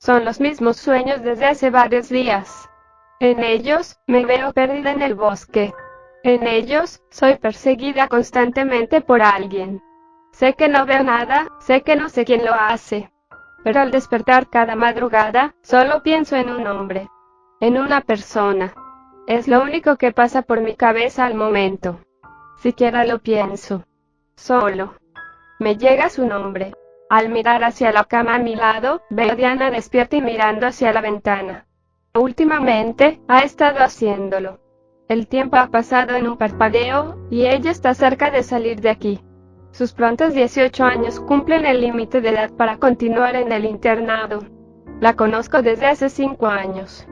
Son los mismos sueños desde hace varios días. En ellos, me veo perdida en el bosque. En ellos, soy perseguida constantemente por alguien. Sé que no veo nada, sé que no sé quién lo hace. Pero al despertar cada madrugada, solo pienso en un hombre. En una persona. Es lo único que pasa por mi cabeza al momento. Siquiera lo pienso. Solo. Me llega su nombre. Al mirar hacia la cama a mi lado, veo a Diana despierta y mirando hacia la ventana. Últimamente, ha estado haciéndolo. El tiempo ha pasado en un parpadeo, y ella está cerca de salir de aquí. Sus prontos 18 años cumplen el límite de edad para continuar en el internado. La conozco desde hace 5 años.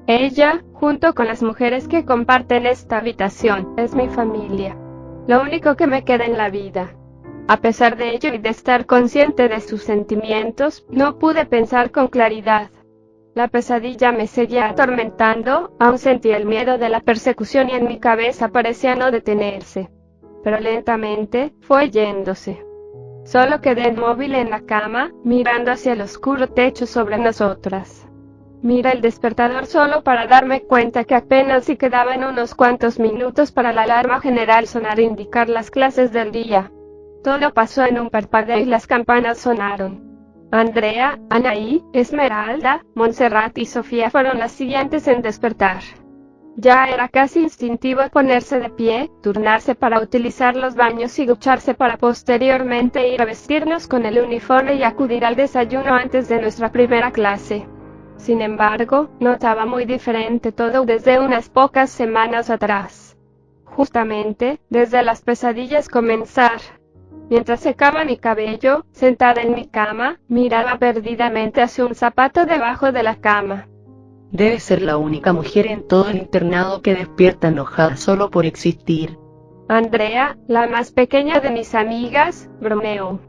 Ella, junto con las mujeres que comparten esta habitación, es mi familia. Lo único que me queda en la vida. A pesar de ello y de estar consciente de sus sentimientos, no pude pensar con claridad. La pesadilla me seguía atormentando, aún sentía el miedo de la persecución y en mi cabeza parecía no detenerse. Pero lentamente, fue yéndose. Solo quedé inmóvil en la cama, mirando hacia el oscuro techo sobre nosotras. Miré el despertador solo para darme cuenta que apenas si quedaban unos cuantos minutos para la alarma general sonar e indicar las clases del día. Todo pasó en un parpadeo y las campanas sonaron. Andrea, Anaí, Esmeralda, Montserrat y Sofía fueron las siguientes en despertar. Ya era casi instintivo ponerse de pie, turnarse para utilizar los baños y ducharse para posteriormente ir a vestirnos con el uniforme y acudir al desayuno antes de nuestra primera clase. Sin embargo, notaba muy diferente todo desde unas pocas semanas atrás. Justamente, desde las pesadillas comenzar. Mientras secaba mi cabello, sentada en mi cama, miraba perdidamente hacia un zapato debajo de la cama. Debe ser la única mujer en todo el internado que despierta enojada solo por existir. Andrea, la más pequeña de mis amigas, bromeó.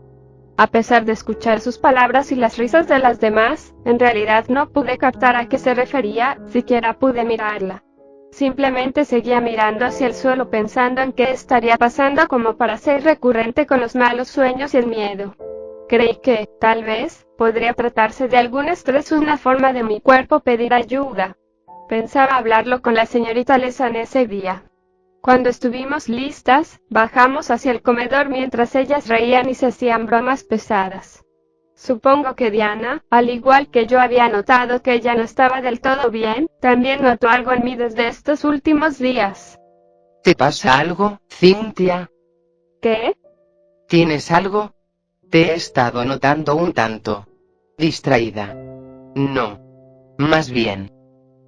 A pesar de escuchar sus palabras y las risas de las demás, en realidad no pude captar a qué se refería, siquiera pude mirarla. Simplemente seguía mirando hacia el suelo pensando en qué estaría pasando como para ser recurrente con los malos sueños y el miedo. Creí que, tal vez, podría tratarse de algún estrés o una forma de mi cuerpo pedir ayuda. Pensaba hablarlo con la señorita Lezán ese día. Cuando estuvimos listas, bajamos hacia el comedor mientras ellas reían y se hacían bromas pesadas. Supongo que Diana, al igual que yo había notado que ella no estaba del todo bien, también notó algo en mí desde estos últimos días. ¿Te pasa algo, Cynthia? ¿Qué? ¿Tienes algo? Te he estado notando un tanto distraída. No. Más bien,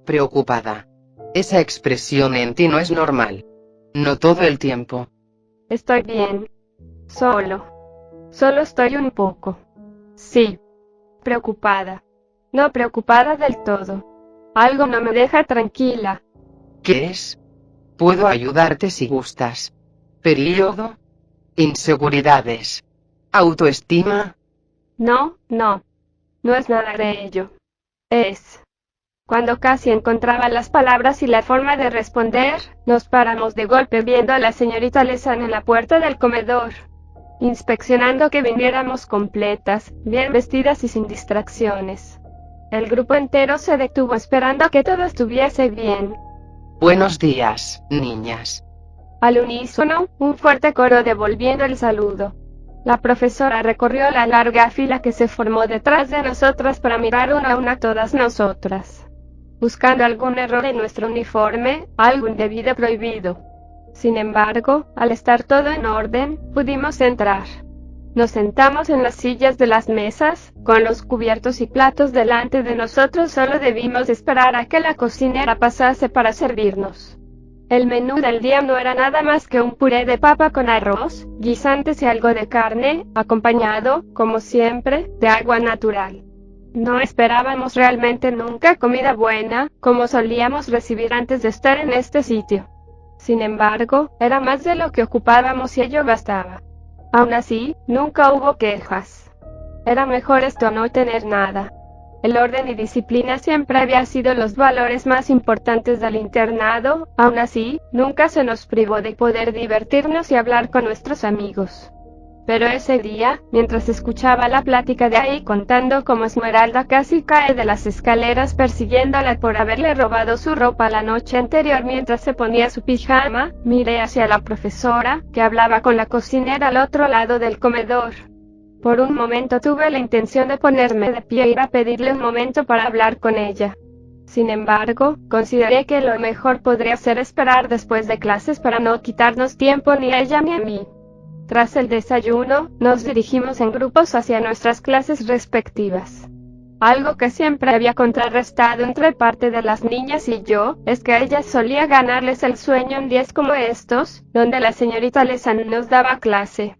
preocupada. Esa expresión en ti no es normal. No todo el tiempo. Estoy bien. Solo estoy un poco. Sí. Preocupada. No preocupada del todo. Algo no me deja tranquila. ¿Qué es? Puedo ayudarte si gustas. ¿Período? ¿Inseguridades? ¿Autoestima? No es nada de ello. Cuando casi encontraba las palabras y la forma de responder, nos paramos de golpe viendo a la señorita Lezán en la puerta del comedor, inspeccionando que viniéramos completas, bien vestidas y sin distracciones. El grupo entero se detuvo esperando que todo estuviese bien. Buenos días, niñas. Al unísono, un fuerte coro devolviendo el saludo. La profesora recorrió la larga fila que se formó detrás de nosotras para mirar una a una a todas nosotras, buscando algún error en nuestro uniforme, algo indebido prohibido. Sin embargo, al estar todo en orden, pudimos entrar. Nos sentamos en las sillas de las mesas, con los cubiertos y platos delante de nosotros. Solo debimos esperar a que la cocinera pasase para servirnos. El menú del día no era nada más que un puré de papa con arroz, guisantes y algo de carne, acompañado, como siempre, de agua natural. No esperábamos realmente nunca comida buena, como solíamos recibir antes de estar en este sitio. Sin embargo, era más de lo que ocupábamos y ello bastaba. Aún así, nunca hubo quejas. Era mejor esto a no tener nada. El orden y disciplina siempre habían sido los valores más importantes del internado. Aún así, nunca se nos privó de poder divertirnos y hablar con nuestros amigos. Pero ese día, mientras escuchaba la plática de ahí contando cómo Esmeralda casi cae de las escaleras persiguiéndola por haberle robado su ropa la noche anterior mientras se ponía su pijama, miré hacia la profesora, que hablaba con la cocinera al otro lado del comedor. Por un momento tuve la intención de ponerme de pie e ir a pedirle un momento para hablar con ella. Sin embargo, consideré que lo mejor podría ser esperar después de clases para no quitarnos tiempo ni a ella ni a mí. Tras el desayuno, nos dirigimos en grupos hacia nuestras clases respectivas. Algo que siempre había contrarrestado entre parte de las niñas y yo, es que ella solía ganarles el sueño en días como estos, donde la señorita Lesan nos daba clase.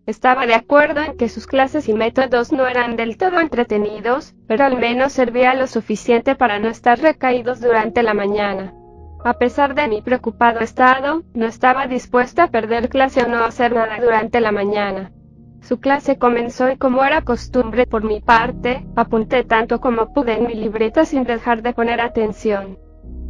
Estaba de acuerdo en que sus clases y métodos no eran del todo entretenidos, pero al menos servía lo suficiente para no estar recaídos durante la mañana. A pesar de mi preocupado estado, no estaba dispuesta a perder clase o no hacer nada durante la mañana. Su clase comenzó y como era costumbre por mi parte, apunté tanto como pude en mi libreta sin dejar de poner atención.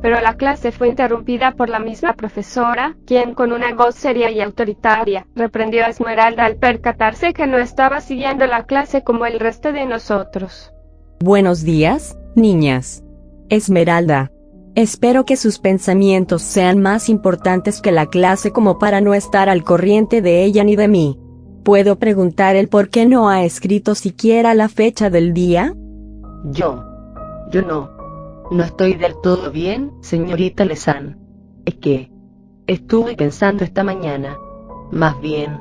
Pero la clase fue interrumpida por la misma profesora, quien con una voz seria y autoritaria, reprendió a Esmeralda al percatarse que no estaba siguiendo la clase como el resto de nosotros. Buenos días, niñas. Esmeralda. Espero que sus pensamientos sean más importantes que la clase como para no estar al corriente de ella ni de mí. ¿Puedo preguntar el por qué no ha escrito siquiera la fecha del día? Yo no estoy del todo bien, señorita Lesan. Es que estuve pensando esta mañana, más bien,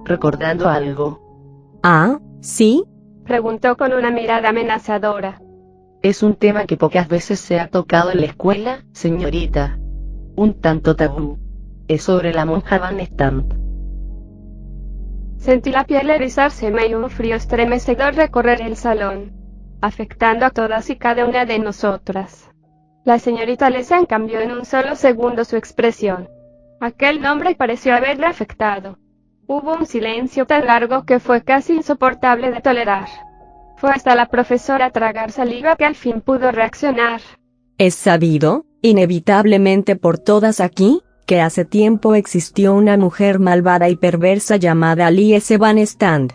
recordando algo. Ah, ¿sí? Preguntó con una mirada amenazadora. Es un tema que pocas veces se ha tocado en la escuela, señorita. Un tanto tabú. Es sobre la monja Van Stamp. Sentí la piel erizárseme y un frío estremecedor recorrer el salón, afectando a todas y cada una de nosotras. La señorita Lesan cambió en un solo segundo su expresión. Aquel nombre pareció haberle afectado. Hubo un silencio tan largo que fue casi insoportable de tolerar. Fue hasta la profesora tragar saliva que al fin pudo reaccionar. Es sabido, inevitablemente por todas aquí, que hace tiempo existió una mujer malvada y perversa llamada Alice Van Stamp.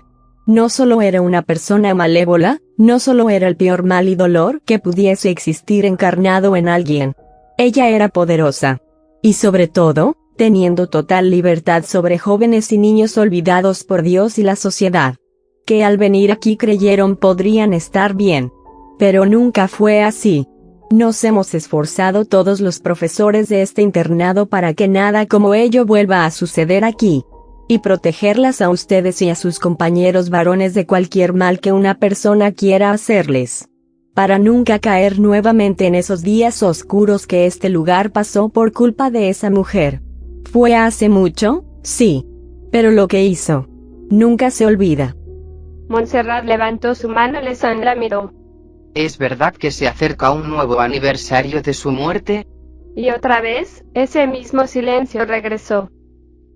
No solo era una persona malévola, no solo era el peor mal y dolor que pudiese existir encarnado en alguien. Ella era poderosa. Y sobre todo, teniendo total libertad sobre jóvenes y niños olvidados por Dios y la sociedad, que al venir aquí creyeron podrían estar bien. Pero nunca fue así. Nos hemos esforzado todos los profesores de este internado para que nada como ello vuelva a suceder aquí. Y protegerlas a ustedes y a sus compañeros varones de cualquier mal que una persona quiera hacerles. Para nunca caer nuevamente en esos días oscuros que este lugar pasó por culpa de esa mujer. Fue hace mucho, sí. Pero lo que hizo nunca se olvida. Montserrat levantó su mano y Lesan la miró. ¿Es verdad que se acerca un nuevo aniversario de su muerte? Y otra vez, ese mismo silencio regresó.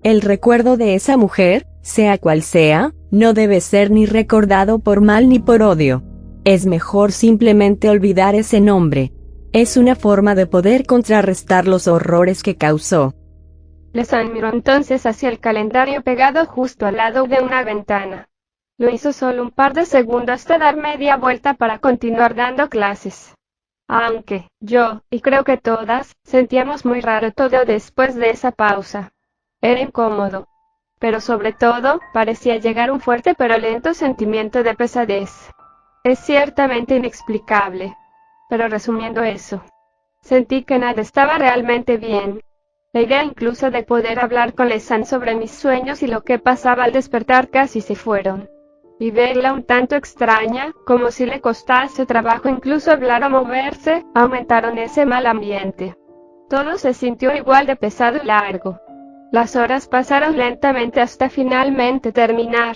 El recuerdo de esa mujer, sea cual sea, no debe ser ni recordado por mal ni por odio. Es mejor simplemente olvidar ese nombre. Es una forma de poder contrarrestar los horrores que causó. Lesan miró entonces hacia el calendario pegado justo al lado de una ventana. Lo hizo solo un par de segundos hasta dar media vuelta para continuar dando clases. Aunque, yo, y creo que todas, sentíamos muy raro todo después de esa pausa. Era incómodo. Pero sobre todo, parecía llegar un fuerte pero lento sentimiento de pesadez. Es ciertamente inexplicable. Pero resumiendo eso, sentí que nada estaba realmente bien. La idea incluso de poder hablar con Lesan sobre mis sueños y lo que pasaba al despertar casi se fueron. Y verla un tanto extraña, como si le costase trabajo incluso hablar o moverse, aumentaron ese mal ambiente. Todo se sintió igual de pesado y largo. Las horas pasaron lentamente hasta finalmente terminar.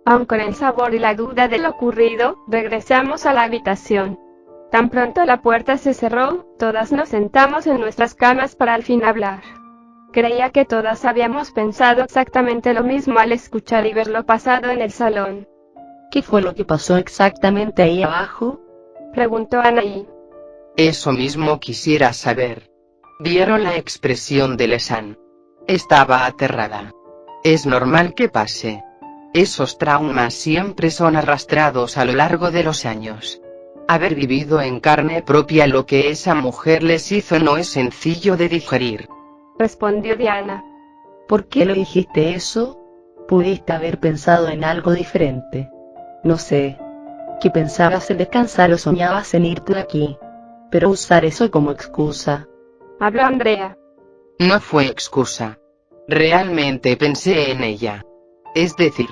Aun con el sabor y la duda de lo ocurrido, regresamos a la habitación. Tan pronto la puerta se cerró, todas nos sentamos en nuestras camas para al fin hablar. Creía que todas habíamos pensado exactamente lo mismo al escuchar y ver lo pasado en el salón. ¿Qué fue lo que pasó exactamente ahí abajo? Preguntó Anaí. Eso mismo quisiera saber. ¿Vieron la expresión de Lesan? Estaba aterrada. Es normal que pase. Esos traumas siempre son arrastrados a lo largo de los años. Haber vivido en carne propia lo que esa mujer les hizo no es sencillo de digerir, respondió Diana. ¿Por qué lo dijiste eso? Pudiste haber pensado en algo diferente. No sé. Que pensabas en descansar o soñabas en irte de aquí. Pero usar eso como excusa. Habló Andrea. No fue excusa. Realmente pensé en ella. Es decir,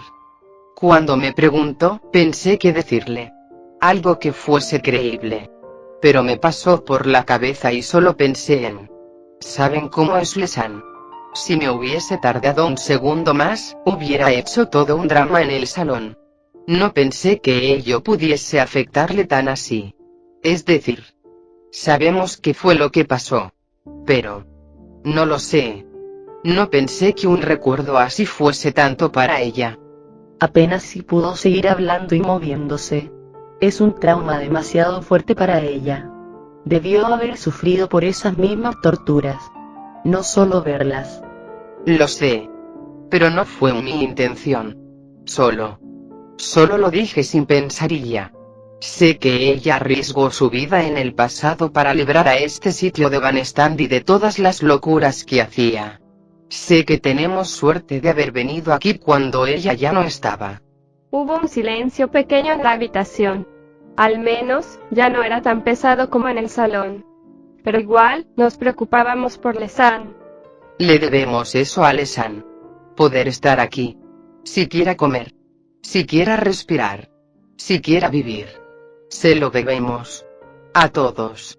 cuando me preguntó, pensé que decirle algo que fuese creíble. Pero me pasó por la cabeza y solo pensé en... ¿Saben cómo es Lesan? Si me hubiese tardado un segundo más, hubiera hecho todo un drama en el salón. No pensé que ello pudiese afectarle tan así. Es decir, sabemos qué fue lo que pasó. Pero... no lo sé. No pensé que un recuerdo así fuese tanto para ella. Apenas si pudo seguir hablando y moviéndose. Es un trauma demasiado fuerte para ella. Debió haber sufrido por esas mismas torturas. No solo verlas. Lo sé. Pero no fue mi intención. Solo lo dije sin pensar y ya. Sé que ella arriesgó su vida en el pasado para librar a este sitio de Van Stand y de todas las locuras que hacía. Sé que tenemos suerte de haber venido aquí cuando ella ya no estaba. Hubo un silencio pequeño en la habitación. Al menos, ya no era tan pesado como en el salón. Pero igual, nos preocupábamos por Lesan. Le debemos eso a Lesan. Poder estar aquí. Siquiera comer. Siquiera respirar. Siquiera vivir. Se lo debemos. A todos.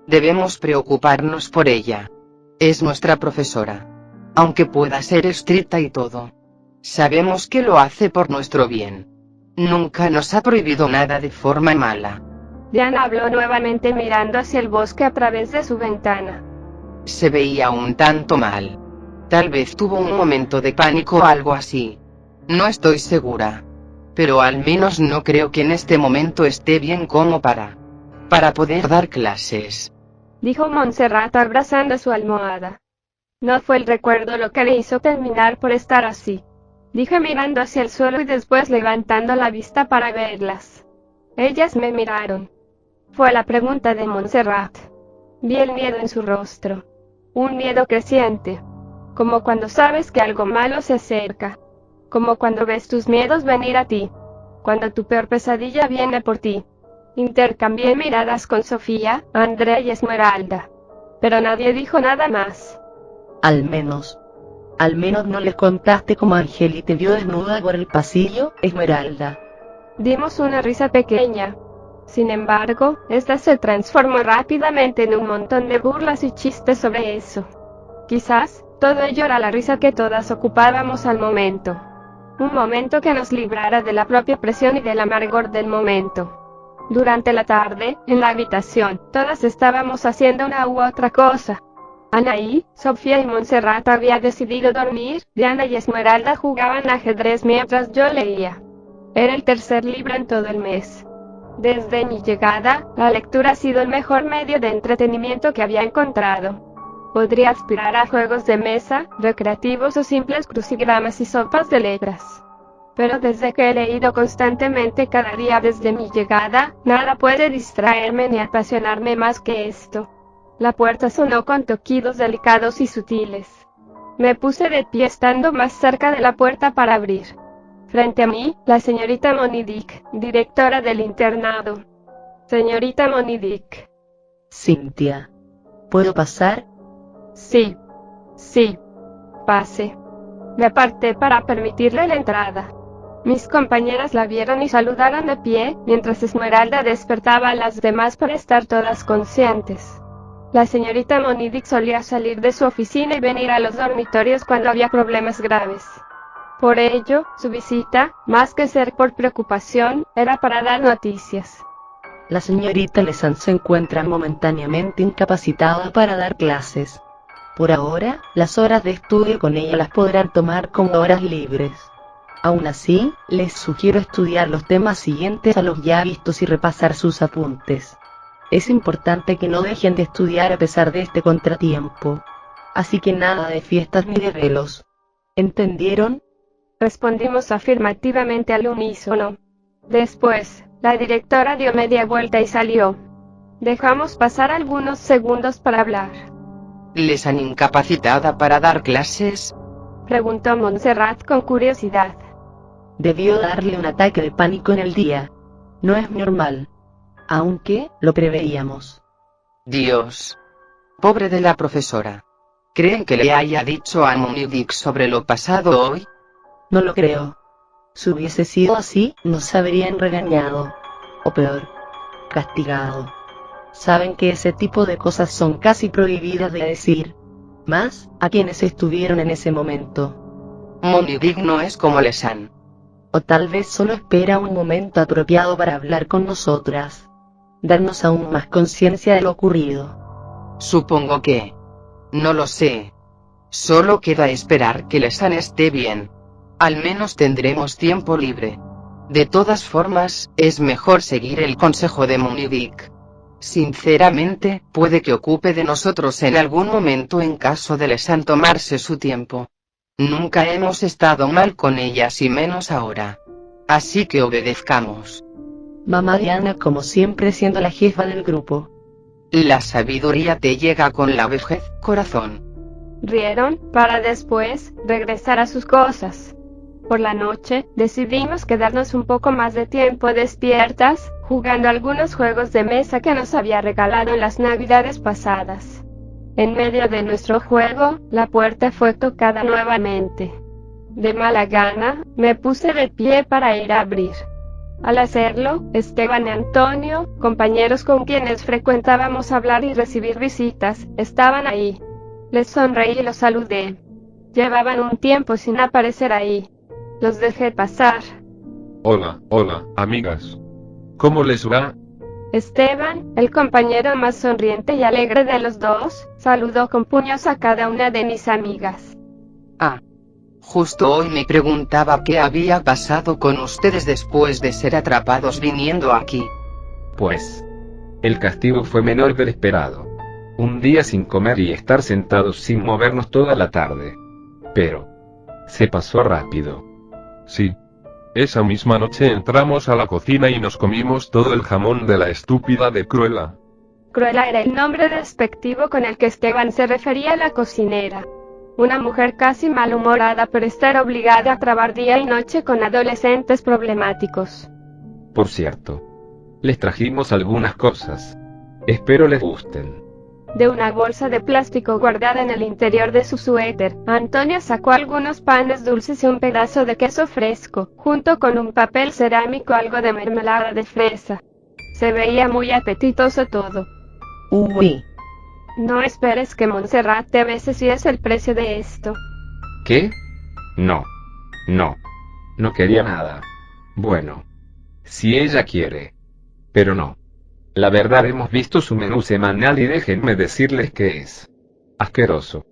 Debemos preocuparnos por ella. Es nuestra profesora. Aunque pueda ser estricta y todo. Sabemos que lo hace por nuestro bien. Nunca nos ha prohibido nada de forma mala. Diana habló nuevamente mirando hacia el bosque a través de su ventana. Se veía un tanto mal. Tal vez tuvo un momento de pánico o algo así. No estoy segura. Pero al menos no creo que en este momento esté bien como para poder dar clases. Dijo Montserrat abrazando su almohada. No fue el recuerdo lo que le hizo terminar por estar así. Dije mirando hacia el suelo y después levantando la vista para verlas. Ellas me miraron. Fue la pregunta de Montserrat. Vi el miedo en su rostro. Un miedo creciente. Como cuando sabes que algo malo se acerca. Como cuando ves tus miedos venir a ti. Cuando tu peor pesadilla viene por ti. Intercambié miradas con Sofía, Andrea y Esmeralda. Pero nadie dijo nada más. Al menos no les contaste cómo Angeli te vio desnuda por el pasillo, Esmeralda. Dimos una risa pequeña. Sin embargo, esta se transformó rápidamente en un montón de burlas y chistes sobre eso. Quizás, todo ello era la risa que todas ocupábamos al momento. Un momento que nos librara de la propia presión y del amargor del momento. Durante la tarde, en la habitación, todas estábamos haciendo una u otra cosa. Anaí, Sofía y Montserrat había decidido dormir, Diana y Esmeralda jugaban ajedrez mientras yo leía. Era el tercer libro en todo el mes. Desde mi llegada, la lectura ha sido el mejor medio de entretenimiento que había encontrado. Podría aspirar a juegos de mesa, recreativos o simples crucigramas y sopas de letras. Pero desde que he leído constantemente cada día desde mi llegada, nada puede distraerme ni apasionarme más que esto. La puerta sonó con toquidos delicados y sutiles. Me puse de pie estando más cerca de la puerta para abrir. Frente a mí, la señorita Monidic, directora del internado. Señorita Monidic. Cynthia. ¿Puedo pasar? Sí. Pase. Me aparté para permitirle la entrada. Mis compañeras la vieron y saludaron de pie, mientras Esmeralda despertaba a las demás para estar todas conscientes. La señorita Monidic solía salir de su oficina y venir a los dormitorios cuando había problemas graves. Por ello, su visita, más que ser por preocupación, era para dar noticias. La señorita Lesan se encuentra momentáneamente incapacitada para dar clases. Por ahora, las horas de estudio con ella las podrán tomar como horas libres. Aún así, les sugiero estudiar los temas siguientes a los ya vistos y repasar sus apuntes. Es importante que no dejen de estudiar a pesar de este contratiempo. Así que nada de fiestas ni de velos. ¿Entendieron? Respondimos afirmativamente al unísono. Después, la directora dio media vuelta y salió. Dejamos pasar algunos segundos para hablar. ¿Les han incapacitada para dar clases? Preguntó Montserrat con curiosidad. Debió darle un ataque de pánico en el día. No es normal. Aunque lo preveíamos. Dios. Pobre de la profesora. ¿Creen que le haya dicho a Monique sobre lo pasado hoy? No lo creo. Si hubiese sido así, nos habrían regañado. O peor, castigado. Saben que ese tipo de cosas son casi prohibidas de decir. Más a quienes estuvieron en ese momento. Monique no es como Lesan. O tal vez solo espera un momento apropiado para hablar con nosotras. Darnos aún más conciencia de lo ocurrido. Supongo que... No lo sé. Solo queda esperar que Lesan esté bien. Al menos tendremos tiempo libre. De todas formas, es mejor seguir el consejo de Monique. Sinceramente, puede que ocupe de nosotros en algún momento en caso de Lesan tomarse su tiempo. Nunca hemos estado mal con ellas y menos ahora. Así que obedezcamos. Mamá Diana, como siempre, siendo la jefa del grupo. La sabiduría te llega con la vejez, corazón. Rieron, para después regresar a sus cosas. Por la noche, decidimos quedarnos un poco más de tiempo despiertas, jugando algunos juegos de mesa que nos había regalado en las navidades pasadas. En medio de nuestro juego, la puerta fue tocada nuevamente. De mala gana, me puse de pie para ir a abrir. Al hacerlo, Esteban y Antonio, compañeros con quienes frecuentábamos hablar y recibir visitas, estaban ahí. Les sonreí y los saludé. Llevaban un tiempo sin aparecer ahí. Los dejé pasar. Hola, amigas. ¿Cómo les va? Esteban, el compañero más sonriente y alegre de los dos, saludó con puños a cada una de mis amigas. Ah. Justo hoy me preguntaba qué había pasado con ustedes después de ser atrapados viniendo aquí. Pues, el castigo fue menor del esperado. Un día sin comer y estar sentados sin movernos toda la tarde. Pero, se pasó rápido. Sí. Esa misma noche entramos a la cocina y nos comimos todo el jamón de la estúpida de Cruella. Cruella era el nombre despectivo con el que Esteban se refería a la cocinera. Una mujer casi malhumorada por estar obligada a trabajar día y noche con adolescentes problemáticos. Por cierto, les trajimos algunas cosas. Espero les gusten. De una bolsa de plástico guardada en el interior de su suéter, Antonia sacó algunos panes dulces y un pedazo de queso fresco, junto con un papel cerámico, algo de mermelada de fresa. Se veía muy apetitoso todo. Uy. No esperes que Montserrat te bese si es el precio de esto. ¿Qué? No quería nada. Bueno, si ella quiere. Pero no. La verdad, hemos visto su menú semanal y déjenme decirles que es asqueroso.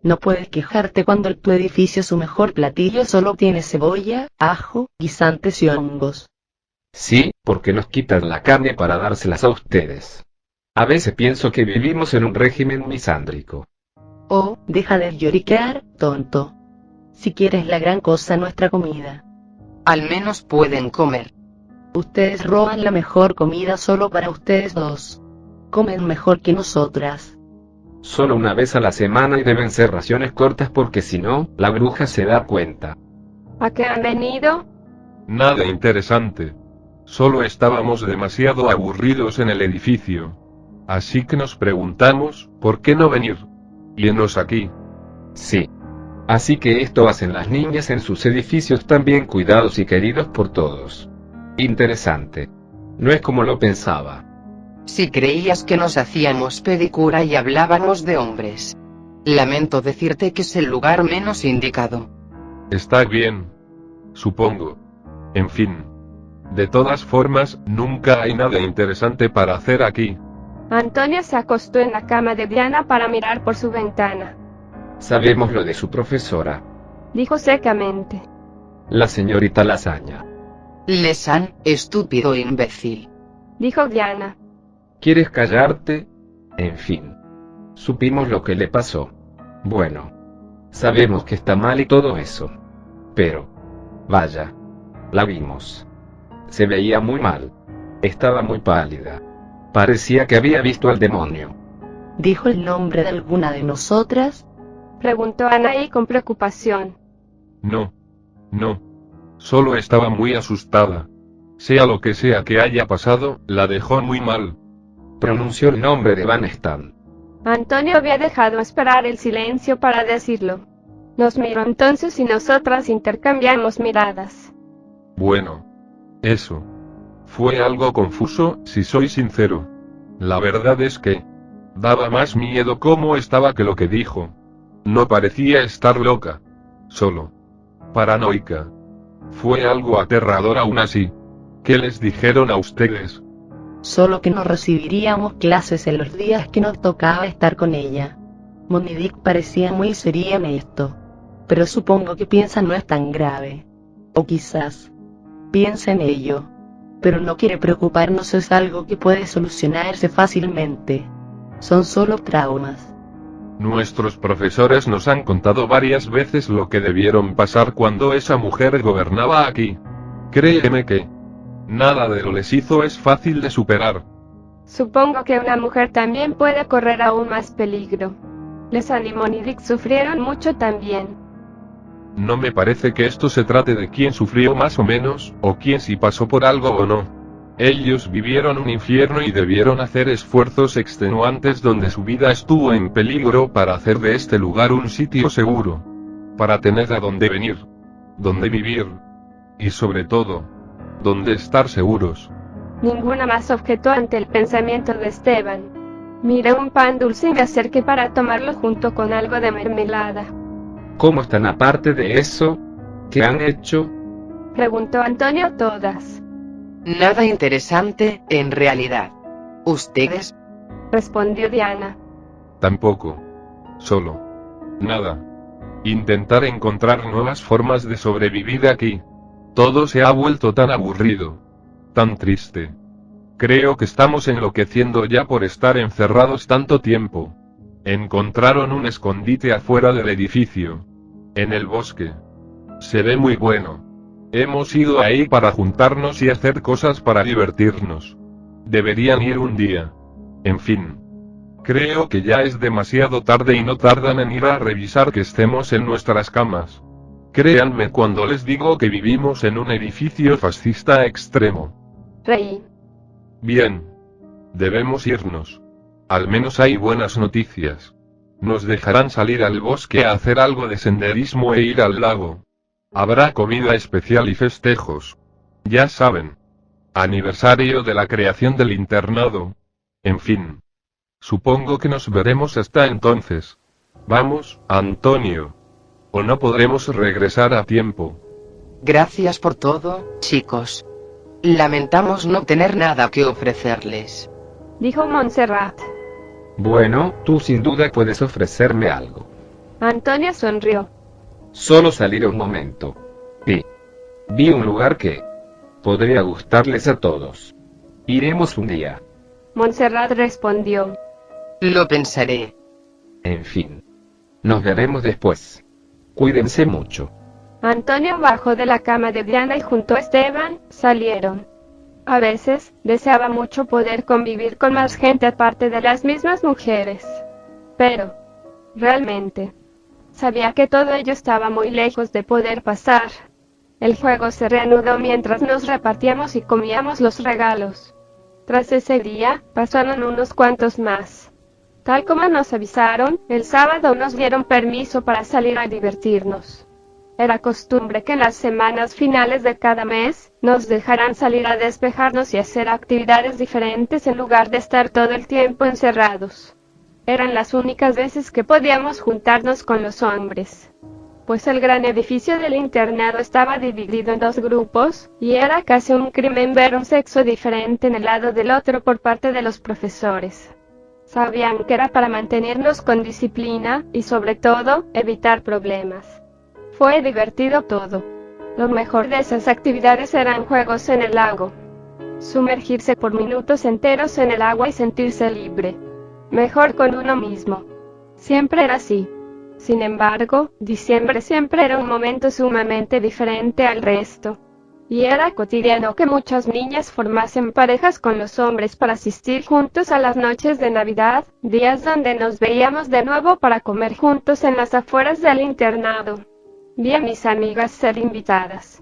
No puedes quejarte cuando tu edificio su mejor platillo solo tiene cebolla, ajo, guisantes y hongos. Sí, porque nos quitan la carne para dárselas a ustedes. A veces pienso que vivimos en un régimen misándrico. Oh, deja de lloriquear, tonto. Si quieres la gran cosa, nuestra comida. Al menos pueden comer. Ustedes roban la mejor comida solo para ustedes dos. Comen mejor que nosotras. Solo una vez a la semana y deben ser raciones cortas porque si no, la bruja se da cuenta. ¿A qué han venido? Nada interesante. Solo estábamos demasiado aburridos en el edificio. Así que nos preguntamos, ¿por qué no venir? Llenos aquí. Sí. Así que esto hacen las niñas en sus edificios también, cuidados y queridos por todos. Interesante. No es como lo pensaba. Si creías que nos hacíamos pedicura y hablábamos de hombres. Lamento decirte que es el lugar menos indicado. Está bien. Supongo. En fin. De todas formas, nunca hay nada interesante para hacer aquí. Antonia se acostó en la cama de Diana para mirar por su ventana. Sabemos lo de su profesora, Dijo secamente. la señorita Lasaña. Lesan, estúpido imbécil. Dijo Diana. ¿Quieres callarte? En fin. Supimos lo que le pasó. Bueno. Sabemos que está mal y todo eso. Pero, Vaya. La vimos. Se veía muy mal. Estaba muy pálida. Parecía que había visto al demonio. ¿Dijo el nombre de alguna de nosotras? Preguntó Anaí con preocupación. No. No. Solo estaba muy asustada. Sea lo que sea que haya pasado, la dejó muy mal. Pronunció el nombre de Van Stan. Antonio había dejado esperar el silencio para decirlo. Nos miró entonces y nosotras intercambiamos miradas. Bueno. Eso. Fue algo confuso, si soy sincero. La verdad es que daba más miedo cómo estaba que lo que dijo. No parecía estar loca. Solo paranoica. Fue algo aterrador aún así. ¿Qué les dijeron a ustedes? Solo que no recibiríamos clases en los días que nos tocaba estar con ella. Monidic parecía muy seria en esto. Pero supongo que piensa no es tan grave. O quizás piensa en ello. Pero no quiere preocuparnos, es algo que puede solucionarse fácilmente. Son solo traumas. Nuestros profesores nos han contado varias veces lo que debieron pasar cuando esa mujer gobernaba aquí. Créeme que nada de lo les hizo es fácil de superar. Supongo que una mujer también puede correr aún más peligro. Lesan y Monidic sufrieron mucho también. No me parece que esto se trate de quién sufrió más o menos, o quién si pasó por algo o no. Ellos vivieron un infierno y debieron hacer esfuerzos extenuantes donde su vida estuvo en peligro para hacer de este lugar un sitio seguro. Para tener a dónde venir, donde vivir. Y sobre todo, donde estar seguros. Ninguna más objetó ante el pensamiento de Esteban. Miré un pan dulce y me acerqué para tomarlo junto con algo de mermelada. ¿Cómo están aparte de eso? ¿Qué han hecho? Preguntó Antonio todas. Nada interesante, en realidad. ¿Ustedes? Respondió Diana. Tampoco. Solo nada. Intentar encontrar nuevas formas de sobrevivir aquí. Todo se ha vuelto tan aburrido. Tan triste. Creo que estamos enloqueciendo ya por estar encerrados tanto tiempo. Encontraron un escondite afuera del edificio. En el bosque. Se ve muy bueno. Hemos ido ahí para juntarnos y hacer cosas para divertirnos. Deberían ir un día. En fin. Creo que ya es demasiado tarde y no tardan en ir a revisar que estemos en nuestras camas. Créanme cuando les digo que vivimos en un edificio fascista extremo. Reí. Bien. Debemos irnos. Al menos hay buenas noticias. Nos dejarán salir al bosque a hacer algo de senderismo e ir al lago. Habrá comida especial y festejos. Ya saben. Aniversario de la creación del internado. En fin. Supongo que nos veremos hasta entonces. Vamos, Antonio. O no podremos regresar a tiempo. Gracias por todo, chicos. Lamentamos no tener nada que ofrecerles. Dijo Montserrat. Bueno, tú sin duda puedes ofrecerme algo. Antonio sonrió. Solo salir un momento. Vi un lugar que podría gustarles a todos. Iremos un día. Montserrat respondió. Lo pensaré. En fin. Nos veremos después. Cuídense mucho. Antonio bajó de la cama de Diana y junto a Esteban, salieron. A veces, deseaba mucho poder convivir con más gente aparte de las mismas mujeres. Pero, realmente, sabía que todo ello estaba muy lejos de poder pasar. El juego se reanudó mientras nos repartíamos y comíamos los regalos. Tras ese día, pasaron unos cuantos más. Tal como nos avisaron, el sábado nos dieron permiso para salir a divertirnos. Era costumbre que en las semanas finales de cada mes, nos dejaran salir a despejarnos y hacer actividades diferentes en lugar de estar todo el tiempo encerrados. Eran las únicas veces que podíamos juntarnos con los hombres. Pues el gran edificio del internado estaba dividido en dos grupos, y era casi un crimen ver un sexo diferente en el lado del otro por parte de los profesores. Sabían que era para mantenernos con disciplina, y sobre todo, evitar problemas. Fue divertido todo. Lo mejor de esas actividades eran juegos en el lago. Sumergirse por minutos enteros en el agua y sentirse libre. Mejor con uno mismo. Siempre era así. Sin embargo, diciembre siempre era un momento sumamente diferente al resto. Y era cotidiano que muchas niñas formasen parejas con los hombres para asistir juntos a las noches de Navidad, días donde nos veíamos de nuevo para comer juntos en las afueras del internado. Vi a mis amigas ser invitadas.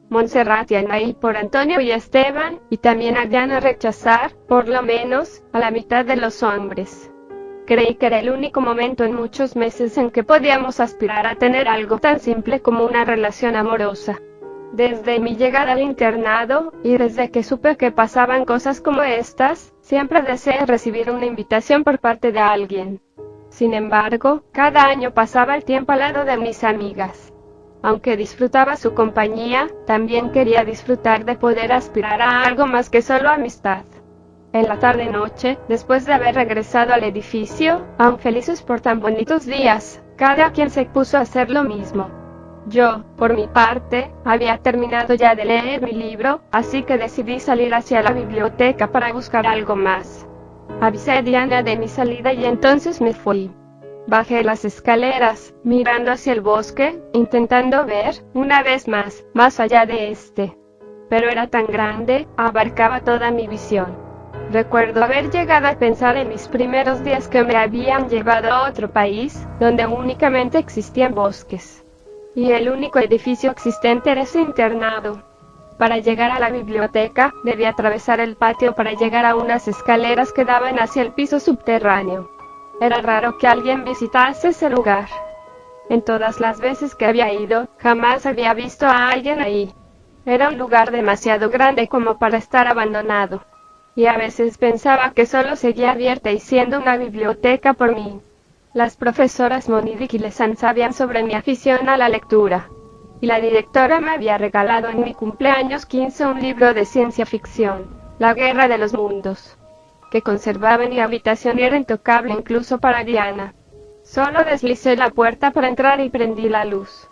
Montserrat y Anaí por Antonio y Esteban, y también a Diana rechazar, por lo menos, a la mitad de los hombres. Creí que era el único momento en muchos meses en que podíamos aspirar a tener algo tan simple como una relación amorosa. Desde mi llegada al internado, y desde que supe que pasaban cosas como estas, siempre deseé recibir una invitación por parte de alguien. Sin embargo, cada año pasaba el tiempo al lado de mis amigas. Aunque disfrutaba su compañía, también quería disfrutar de poder aspirar a algo más que solo amistad. En la tarde-noche, después de haber regresado al edificio, aún felices por tan bonitos días, cada quien se puso a hacer lo mismo. Yo, por mi parte, había terminado ya de leer mi libro, así que decidí salir hacia la biblioteca para buscar algo más. Avisé a Diana de mi salida y entonces me fui. Bajé las escaleras, mirando hacia el bosque, intentando ver, una vez más allá de este. Pero era tan grande, abarcaba toda mi visión. Recuerdo haber llegado a pensar en mis primeros días que me habían llevado a otro país, donde únicamente existían bosques. Y el único edificio existente era ese internado. Para llegar a la biblioteca, debía atravesar el patio para llegar a unas escaleras que daban hacia el piso subterráneo. Era raro que alguien visitase ese lugar. En todas las veces que había ido, jamás había visto a alguien ahí. Era un lugar demasiado grande como para estar abandonado. Y a veces pensaba que solo seguía abierta y siendo una biblioteca por mí. Las profesoras Monique y Lesan sabían sobre mi afición a la lectura. Y la directora me había regalado en mi cumpleaños 15 un libro de ciencia ficción, La Guerra de los Mundos, que conservaba en mi habitación y era intocable incluso para Diana. Solo deslicé la puerta para entrar y prendí la luz.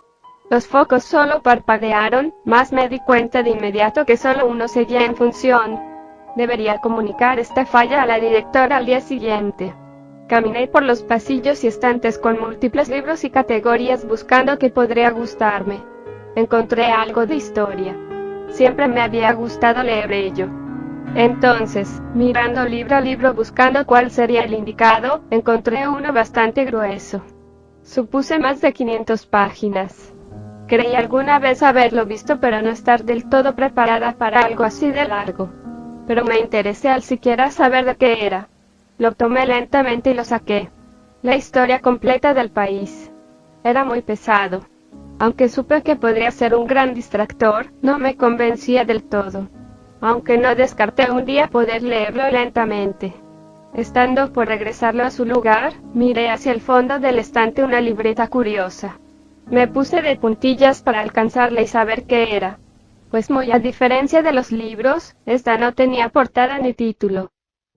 Los focos solo parpadearon, mas me di cuenta de inmediato que solo uno seguía en función. Debería comunicar esta falla a la directora al día siguiente. Caminé por los pasillos y estantes con múltiples libros y categorías buscando qué podría gustarme. Encontré algo de historia. Siempre me había gustado leer ello. Entonces, mirando libro a libro buscando cuál sería el indicado, encontré uno bastante grueso. Supuse más de 500 páginas. Creí alguna vez haberlo visto pero no estar del todo preparada para algo así de largo. Pero me interesé al siquiera saber de qué era. Lo tomé lentamente y lo saqué. La historia completa del país. Era muy pesado. Aunque supe que podría ser un gran distractor, no me convencía del todo. Aunque no descarté un día poder leerlo lentamente. Estando por regresarlo a su lugar, miré hacia el fondo del estante una libreta curiosa. Me puse de puntillas para alcanzarla y saber qué era. Pues muy a diferencia de los libros, esta no tenía portada ni título.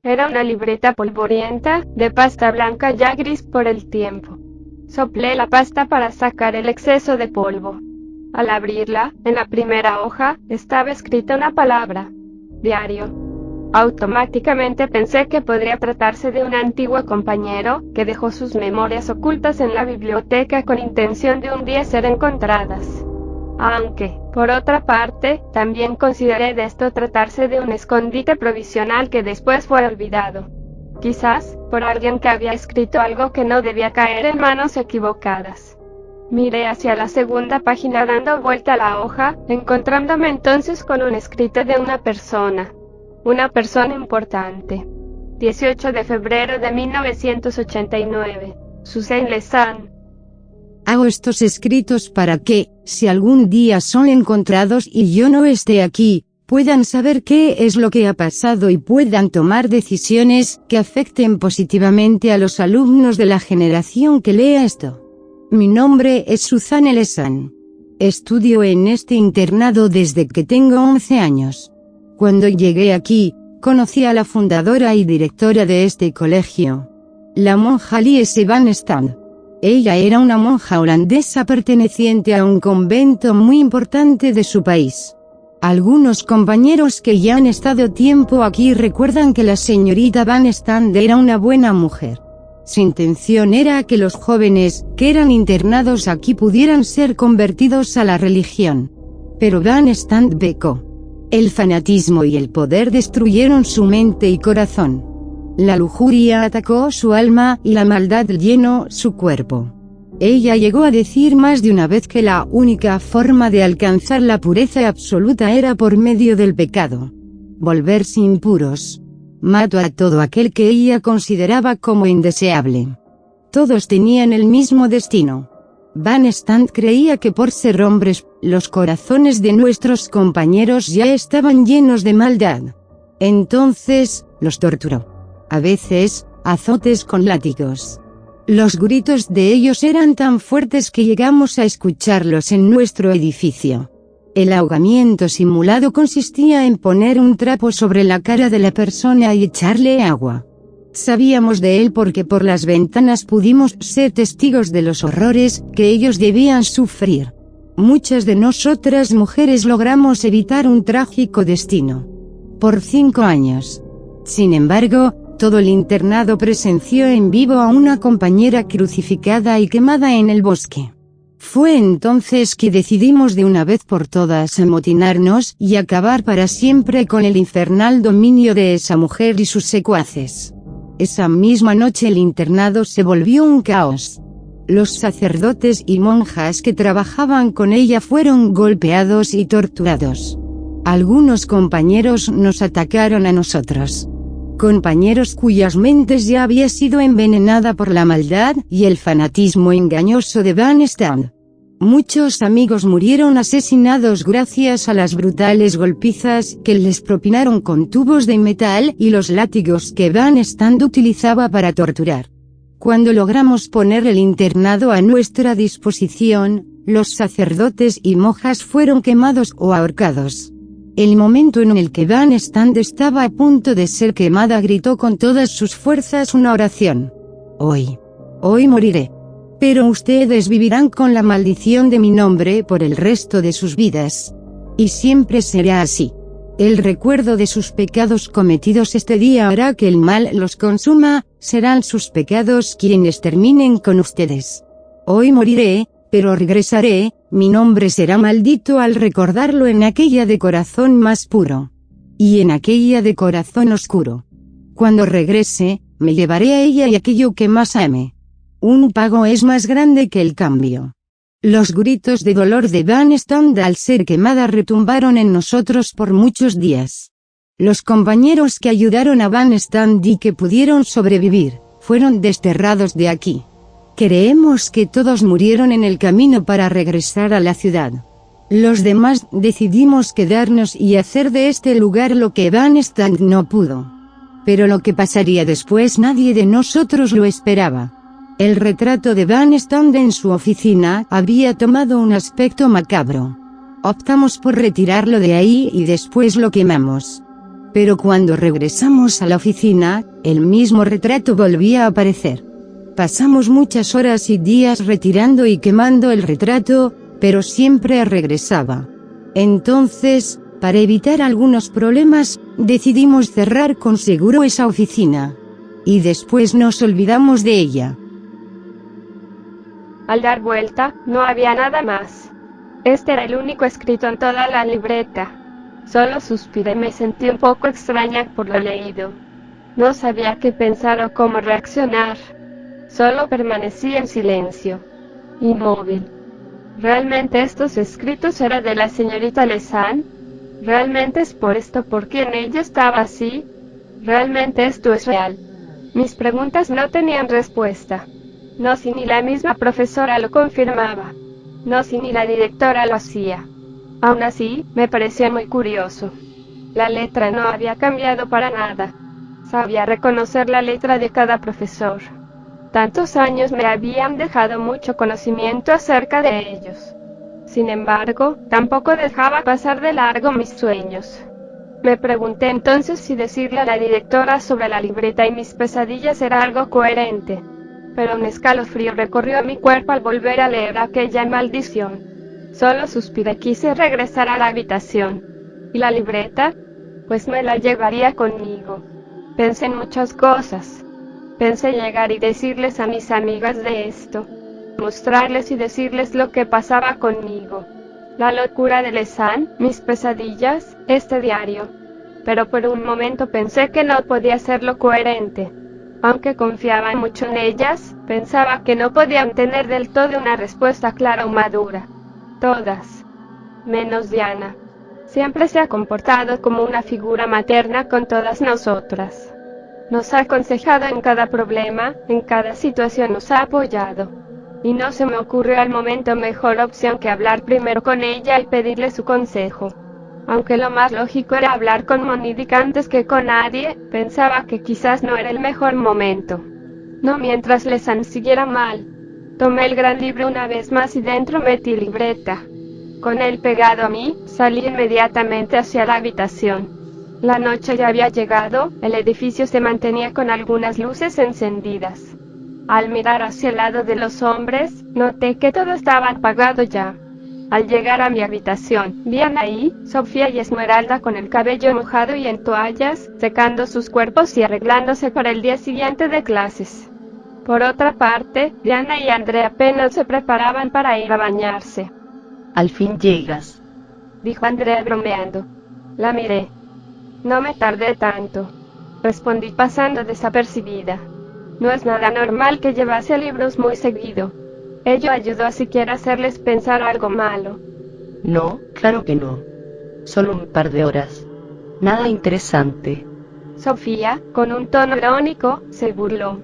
Era una libreta polvorienta, de pasta blanca ya gris por el tiempo. Soplé la pasta para sacar el exceso de polvo. Al abrirla, en la primera hoja, estaba escrita una palabra: diario. Automáticamente pensé que podría tratarse de un antiguo compañero, que dejó sus memorias ocultas en la biblioteca con intención de un día ser encontradas. Aunque, por otra parte, también consideré de esto tratarse de un escondite provisional que después fue olvidado. Quizás, por alguien que había escrito algo que no debía caer en manos equivocadas. Miré hacia la segunda página dando vuelta a la hoja, encontrándome entonces con un escrito de una persona importante. 18 de febrero de 1989. Suzanne Lesan. Hago estos escritos para que, si algún día son encontrados y yo no esté aquí, puedan saber qué es lo que ha pasado y puedan tomar decisiones que afecten positivamente a los alumnos de la generación que lea esto. Mi nombre es Suzanne Lesan. Estudio en este internado desde que tengo 11 años. Cuando llegué aquí, conocí a la fundadora y directora de este colegio, la monja Liese van Stand. Ella era una monja holandesa perteneciente a un convento muy importante de su país. Algunos compañeros que ya han estado tiempo aquí recuerdan que la señorita Van Stand era una buena mujer. Su intención era que los jóvenes que eran internados aquí pudieran ser convertidos a la religión. Pero Van Stand pecó. El fanatismo y el poder destruyeron su mente y corazón. La lujuria atacó su alma y la maldad llenó su cuerpo. Ella llegó a decir más de una vez que la única forma de alcanzar la pureza absoluta era por medio del pecado. Volverse impuros. Mató a todo aquel que ella consideraba como indeseable. Todos tenían el mismo destino. Van Stand creía que por ser hombres, los corazones de nuestros compañeros ya estaban llenos de maldad. Entonces, los torturó. A veces, azotes con látigos. Los gritos de ellos eran tan fuertes que llegamos a escucharlos en nuestro edificio. El ahogamiento simulado consistía en poner un trapo sobre la cara de la persona y echarle agua. Sabíamos de él porque por las ventanas pudimos ser testigos de los horrores que ellos debían sufrir. Muchas de nosotras mujeres logramos evitar un trágico destino. Por 5 años. Sin embargo, todo el internado presenció en vivo a una compañera crucificada y quemada en el bosque. Fue entonces que decidimos de una vez por todas amotinarnos y acabar para siempre con el infernal dominio de esa mujer y sus secuaces. Esa misma noche el internado se volvió un caos. Los sacerdotes y monjas que trabajaban con ella fueron golpeados y torturados. Algunos compañeros nos atacaron a nosotros. Compañeros cuyas mentes ya había sido envenenada por la maldad y el fanatismo engañoso de Van Stand. Muchos amigos murieron asesinados gracias a las brutales golpizas que les propinaron con tubos de metal y los látigos que Van Stand utilizaba para torturar. Cuando logramos poner el internado a nuestra disposición, los sacerdotes y monjas fueron quemados o ahorcados. El momento en el que Van Stand estaba a punto de ser quemada gritó con todas sus fuerzas una oración. Hoy moriré. Pero ustedes vivirán con la maldición de mi nombre por el resto de sus vidas. Y siempre será así. El recuerdo de sus pecados cometidos este día hará que el mal los consuma, serán sus pecados quienes terminen con ustedes. Hoy moriré, pero regresaré, mi nombre será maldito al recordarlo en aquella de corazón más puro. Y en aquella de corazón oscuro. Cuando regrese, me llevaré a ella y aquello que más ame. Un pago es más grande que el cambio. Los gritos de dolor de Van Stand al ser quemada retumbaron en nosotros por muchos días. Los compañeros que ayudaron a Van Stand y que pudieron sobrevivir, fueron desterrados de aquí. Creemos que todos murieron en el camino para regresar a la ciudad. Los demás decidimos quedarnos y hacer de este lugar lo que Van Stand no pudo. Pero lo que pasaría después nadie de nosotros lo esperaba. El retrato de Van Stand en su oficina había tomado un aspecto macabro. Optamos por retirarlo de ahí y después lo quemamos. Pero cuando regresamos a la oficina, el mismo retrato volvía a aparecer. Pasamos muchas horas y días retirando y quemando el retrato, pero siempre regresaba. Entonces, para evitar algunos problemas, decidimos cerrar con seguro esa oficina. Y después nos olvidamos de ella. Al dar vuelta, no había nada más. Este era el único escrito en toda la libreta. Solo suspiré y me sentí un poco extraña por lo leído. No sabía qué pensar o cómo reaccionar. Solo permanecí en silencio, inmóvil. ¿Realmente estos escritos eran de la señorita Lesan? ¿Realmente es por esto por quien ella estaba así? ¿Realmente esto es real? Mis preguntas no tenían respuesta. No si ni la misma profesora lo confirmaba. No si ni la directora lo hacía. Aún así, me parecía muy curioso. La letra no había cambiado para nada. Sabía reconocer la letra de cada profesor. Tantos años me habían dejado mucho conocimiento acerca de ellos. Sin embargo, tampoco dejaba pasar de largo mis sueños. Me pregunté entonces si decirle a la directora sobre la libreta y mis pesadillas era algo coherente. Pero un escalofrío recorrió mi cuerpo al volver a leer aquella maldición. Solo suspiré y quise regresar a la habitación. ¿Y la libreta? Pues me la llevaría conmigo. Pensé en muchas cosas. Pensé llegar y decirles a mis amigas de esto. Mostrarles y decirles lo que pasaba conmigo. La locura de Lesan, mis pesadillas, este diario. Pero por un momento pensé que no podía serlo coherente. Aunque confiaba mucho en ellas, pensaba que no podían tener del todo una respuesta clara o madura. Todas. Menos Diana. Siempre se ha comportado como una figura materna con todas nosotras. Nos ha aconsejado en cada problema, en cada situación nos ha apoyado. Y no se me ocurrió al momento mejor opción que hablar primero con ella y pedirle su consejo. Aunque lo más lógico era hablar con Monique antes que con nadie, pensaba que quizás no era el mejor momento. No mientras Lesan siguiera mal. Tomé el gran libro una vez más y dentro metí libreta. Con él pegado a mí, salí inmediatamente hacia la habitación. La noche ya había llegado, el edificio se mantenía con algunas luces encendidas. Al mirar hacia el lado de los hombres, noté que todo estaba apagado ya. Al llegar a mi habitación, vi a Anaí, Sofía y Esmeralda con el cabello mojado y en toallas, secando sus cuerpos y arreglándose para el día siguiente de clases. Por otra parte, Diana y Andrea apenas se preparaban para ir a bañarse. Al fin llegas. Dijo Andrea bromeando. La miré. No me tardé tanto. Respondí pasando desapercibida. No es nada normal que llevase libros muy seguido. Ello ayudó a siquiera hacerles pensar algo malo. No, claro que no. Solo un par de horas. Nada interesante. Sofía, con un tono irónico, se burló.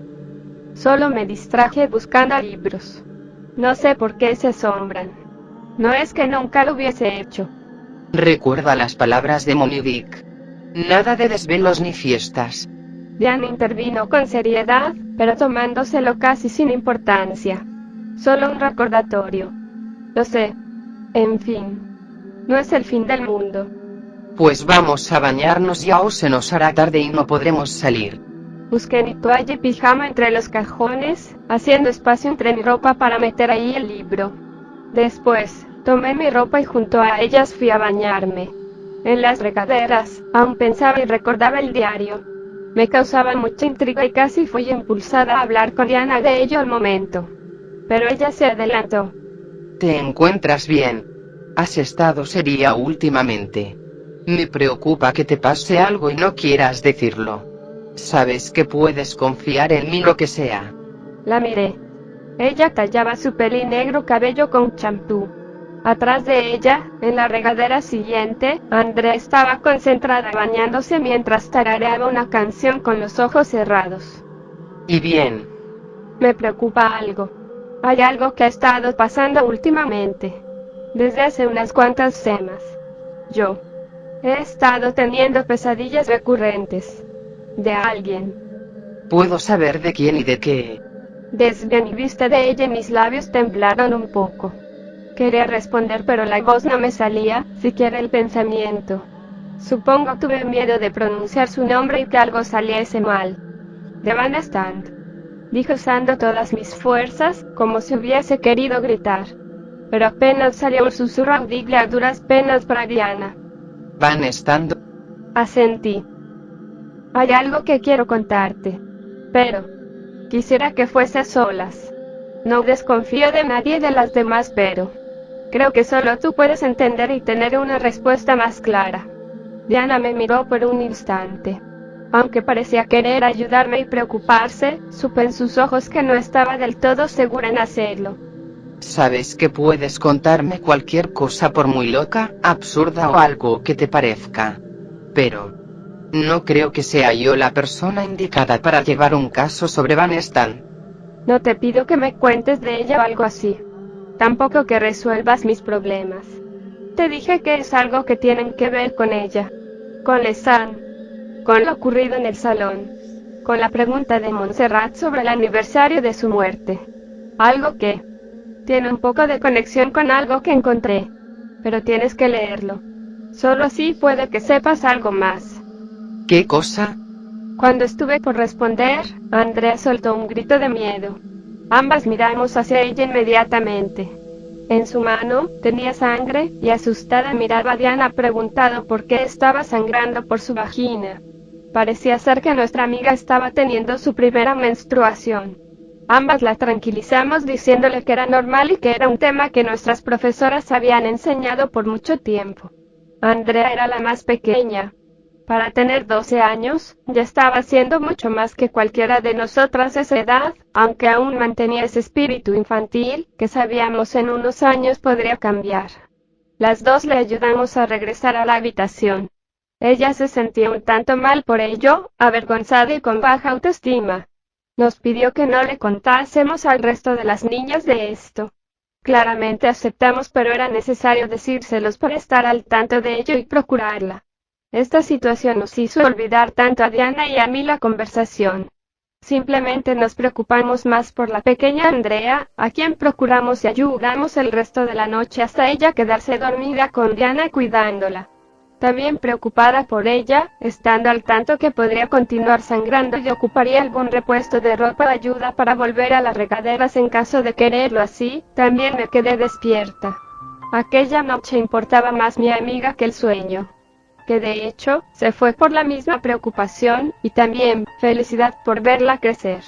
Solo me distraje buscando libros. No sé por qué se asombran. No es que nunca lo hubiese hecho. Recuerda las palabras de Monique. Nada de desvelos ni fiestas. Diana intervino con seriedad, pero tomándoselo casi sin importancia. Solo un recordatorio. Lo sé. En fin. No es el fin del mundo. Pues vamos a bañarnos ya o se nos hará tarde y no podremos salir. Busqué mi toalla y pijama entre los cajones, haciendo espacio entre mi ropa para meter ahí el libro. Después, tomé mi ropa y junto a ellas fui a bañarme. En las regaderas, aún pensaba y recordaba el diario. Me causaba mucha intriga y casi fui impulsada a hablar con Diana de ello al momento. Pero ella se adelantó. ¿Te encuentras bien? ¿Has estado seria últimamente? Me preocupa que te pase algo y no quieras decirlo. Sabes que puedes confiar en mí lo que sea. La miré. Ella tallaba su pelinegro cabello con champú. Atrás de ella, en la regadera siguiente, Andrea estaba concentrada bañándose mientras tarareaba una canción con los ojos cerrados. ¿Y bien? Me preocupa algo. Hay algo que ha estado pasando últimamente. Desde hace unas cuantas semanas. Yo he estado teniendo pesadillas recurrentes. De alguien. ¿Puedo saber de quién y de qué? Desde mi vista de ella mis labios temblaron un poco. Quería responder pero la voz no me salía, siquiera el pensamiento. Supongo tuve miedo de pronunciar su nombre y que algo saliese mal. De Van Stand. Dijo usando todas mis fuerzas, como si hubiese querido gritar. Pero apenas salió un susurro audible a duras penas para Diana. Van Stand. Asentí. Hay algo que quiero contarte. Pero quisiera que fuese a solas. No desconfío de nadie de las demás, pero creo que solo tú puedes entender y tener una respuesta más clara. Diana me miró por un instante. Aunque parecía querer ayudarme y preocuparse, supe en sus ojos que no estaba del todo segura en hacerlo. Sabes que puedes contarme cualquier cosa por muy loca, absurda o algo que te parezca. Pero no creo que sea yo la persona indicada para llevar un caso sobre Van Stand. No te pido que me cuentes de ella o algo así. Tampoco que resuelvas mis problemas. Te dije que es algo que tienen que ver con ella. Con Lesan. Con lo ocurrido en el salón. Con la pregunta de Montserrat sobre el aniversario de su muerte. Algo que tiene un poco de conexión con algo que encontré. Pero tienes que leerlo. Solo así puede que sepas algo más. ¿Qué cosa? Cuando estuve por responder, Andrea soltó un grito de miedo. Ambas miramos hacia ella inmediatamente. En su mano tenía sangre y asustada miraba a Diana preguntando por qué estaba sangrando por su vagina. Parecía ser que nuestra amiga estaba teniendo su primera menstruación. Ambas la tranquilizamos diciéndole que era normal y que era un tema que nuestras profesoras habían enseñado por mucho tiempo. Andrea era la más pequeña. Para tener 12 años, ya estaba haciendo mucho más que cualquiera de nosotras a esa edad, aunque aún mantenía ese espíritu infantil, que sabíamos en unos años podría cambiar. Las dos le ayudamos a regresar a la habitación. Ella se sentía un tanto mal por ello, avergonzada y con baja autoestima. Nos pidió que no le contásemos al resto de las niñas de esto. Claramente aceptamos, pero era necesario decírselos para estar al tanto de ello y procurarla. Esta situación nos hizo olvidar tanto a Diana y a mí la conversación. Simplemente nos preocupamos más por la pequeña Andrea, a quien procuramos y ayudamos el resto de la noche hasta ella quedarse dormida con Diana cuidándola. También preocupada por ella, estando al tanto que podría continuar sangrando y ocuparía algún repuesto de ropa o ayuda para volver a las regaderas en caso de quererlo así, también me quedé despierta. Aquella noche importaba más mi amiga que el sueño, que de hecho, se fue por la misma preocupación, y también, felicidad por verla crecer.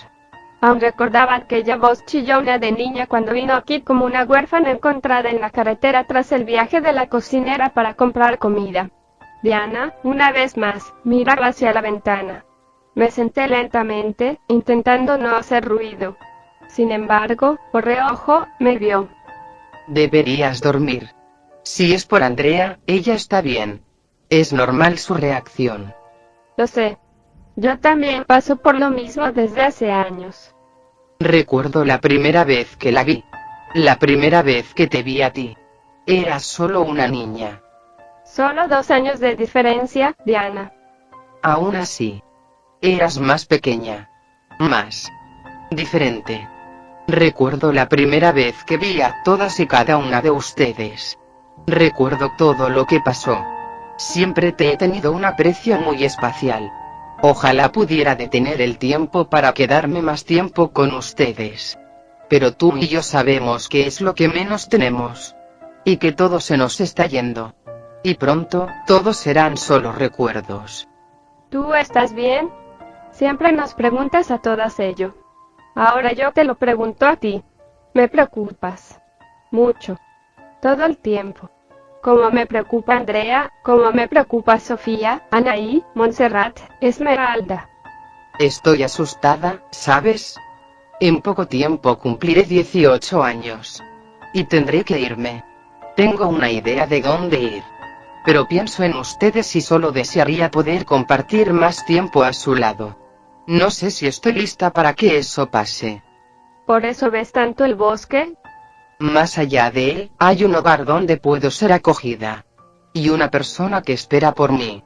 Aún recordaba aquella voz chillona de niña cuando vino aquí como una huérfana encontrada en la carretera tras el viaje de la cocinera para comprar comida. Diana, una vez más, miraba hacia la ventana. Me senté lentamente, intentando no hacer ruido. Sin embargo, por reojo, me vio. Deberías dormir. Si es por Andrea, ella está bien. Es normal su reacción. Lo sé. Yo también paso por lo mismo desde hace años. Recuerdo la primera vez que la vi. La primera vez que te vi a ti. Eras solo una niña. Solo 2 años de diferencia, Diana. Aún así, eras más pequeña. Más diferente. Recuerdo la primera vez que vi a todas y cada una de ustedes. Recuerdo todo lo que pasó. Siempre te he tenido un aprecio muy especial. Ojalá pudiera detener el tiempo para quedarme más tiempo con ustedes. Pero tú y yo sabemos que es lo que menos tenemos. Y que todo se nos está yendo. Y pronto, todos serán solo recuerdos. ¿Tú estás bien? Siempre nos preguntas a todas ello. Ahora yo te lo pregunto a ti. Me preocupas. Mucho. Todo el tiempo. Como me preocupa Andrea, como me preocupa Sofía, Anaí, Montserrat, Esmeralda. Estoy asustada, ¿sabes? En poco tiempo cumpliré 18 años. Y tendré que irme. Tengo una idea de dónde ir. Pero pienso en ustedes y solo desearía poder compartir más tiempo a su lado. No sé si estoy lista para que eso pase. ¿Por eso ves tanto el bosque? Más allá de él, hay un hogar donde puedo ser acogida. Y una persona que espera por mí.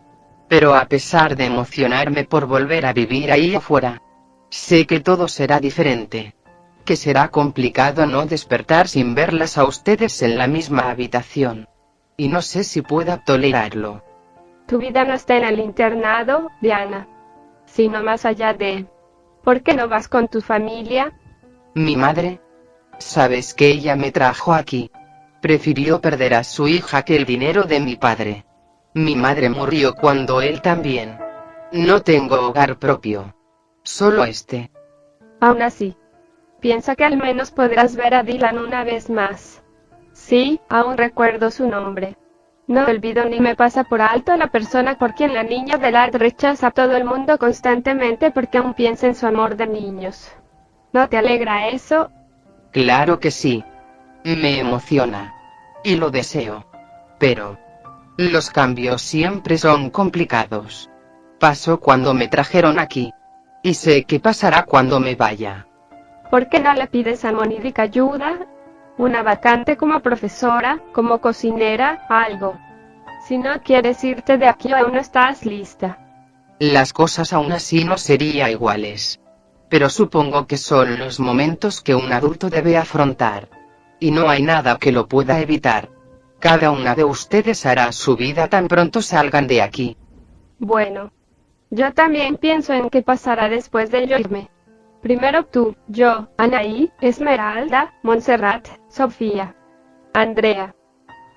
Pero a pesar de emocionarme por volver a vivir ahí afuera, sé que todo será diferente. Que será complicado no despertar sin verlas a ustedes en la misma habitación. Y no sé si pueda tolerarlo. Tu vida no está en el internado, Diana. Sino más allá de... ¿Por qué no vas con tu familia? Mi madre. Sabes que ella me trajo aquí. Prefirió perder a su hija que el dinero de mi padre. Mi madre murió cuando él también. No tengo hogar propio. Solo este. Aún así, piensa que al menos podrás ver a Dylan una vez más. Sí, aún recuerdo su nombre. No olvido ni me pasa por alto a la persona por quien la niña del art rechaza a todo el mundo constantemente porque aún piensa en su amor de niños. ¿No te alegra eso? Claro que sí. Me emociona. Y lo deseo. Pero los cambios siempre son complicados. Pasó cuando me trajeron aquí. Y sé que pasará cuando me vaya. ¿Por qué no le pides a Monique ayuda? Una vacante como profesora, como cocinera, algo. Si no quieres irte de aquí aún no estás lista. Las cosas aún así no serían iguales. Pero supongo que son los momentos que un adulto debe afrontar. Y no hay nada que lo pueda evitar. Cada una de ustedes hará su vida tan pronto salgan de aquí. Bueno. Yo también pienso en qué pasará después de yo irme. Primero tú, yo, Anaí, Esmeralda, Montserrat, Sofía, Andrea.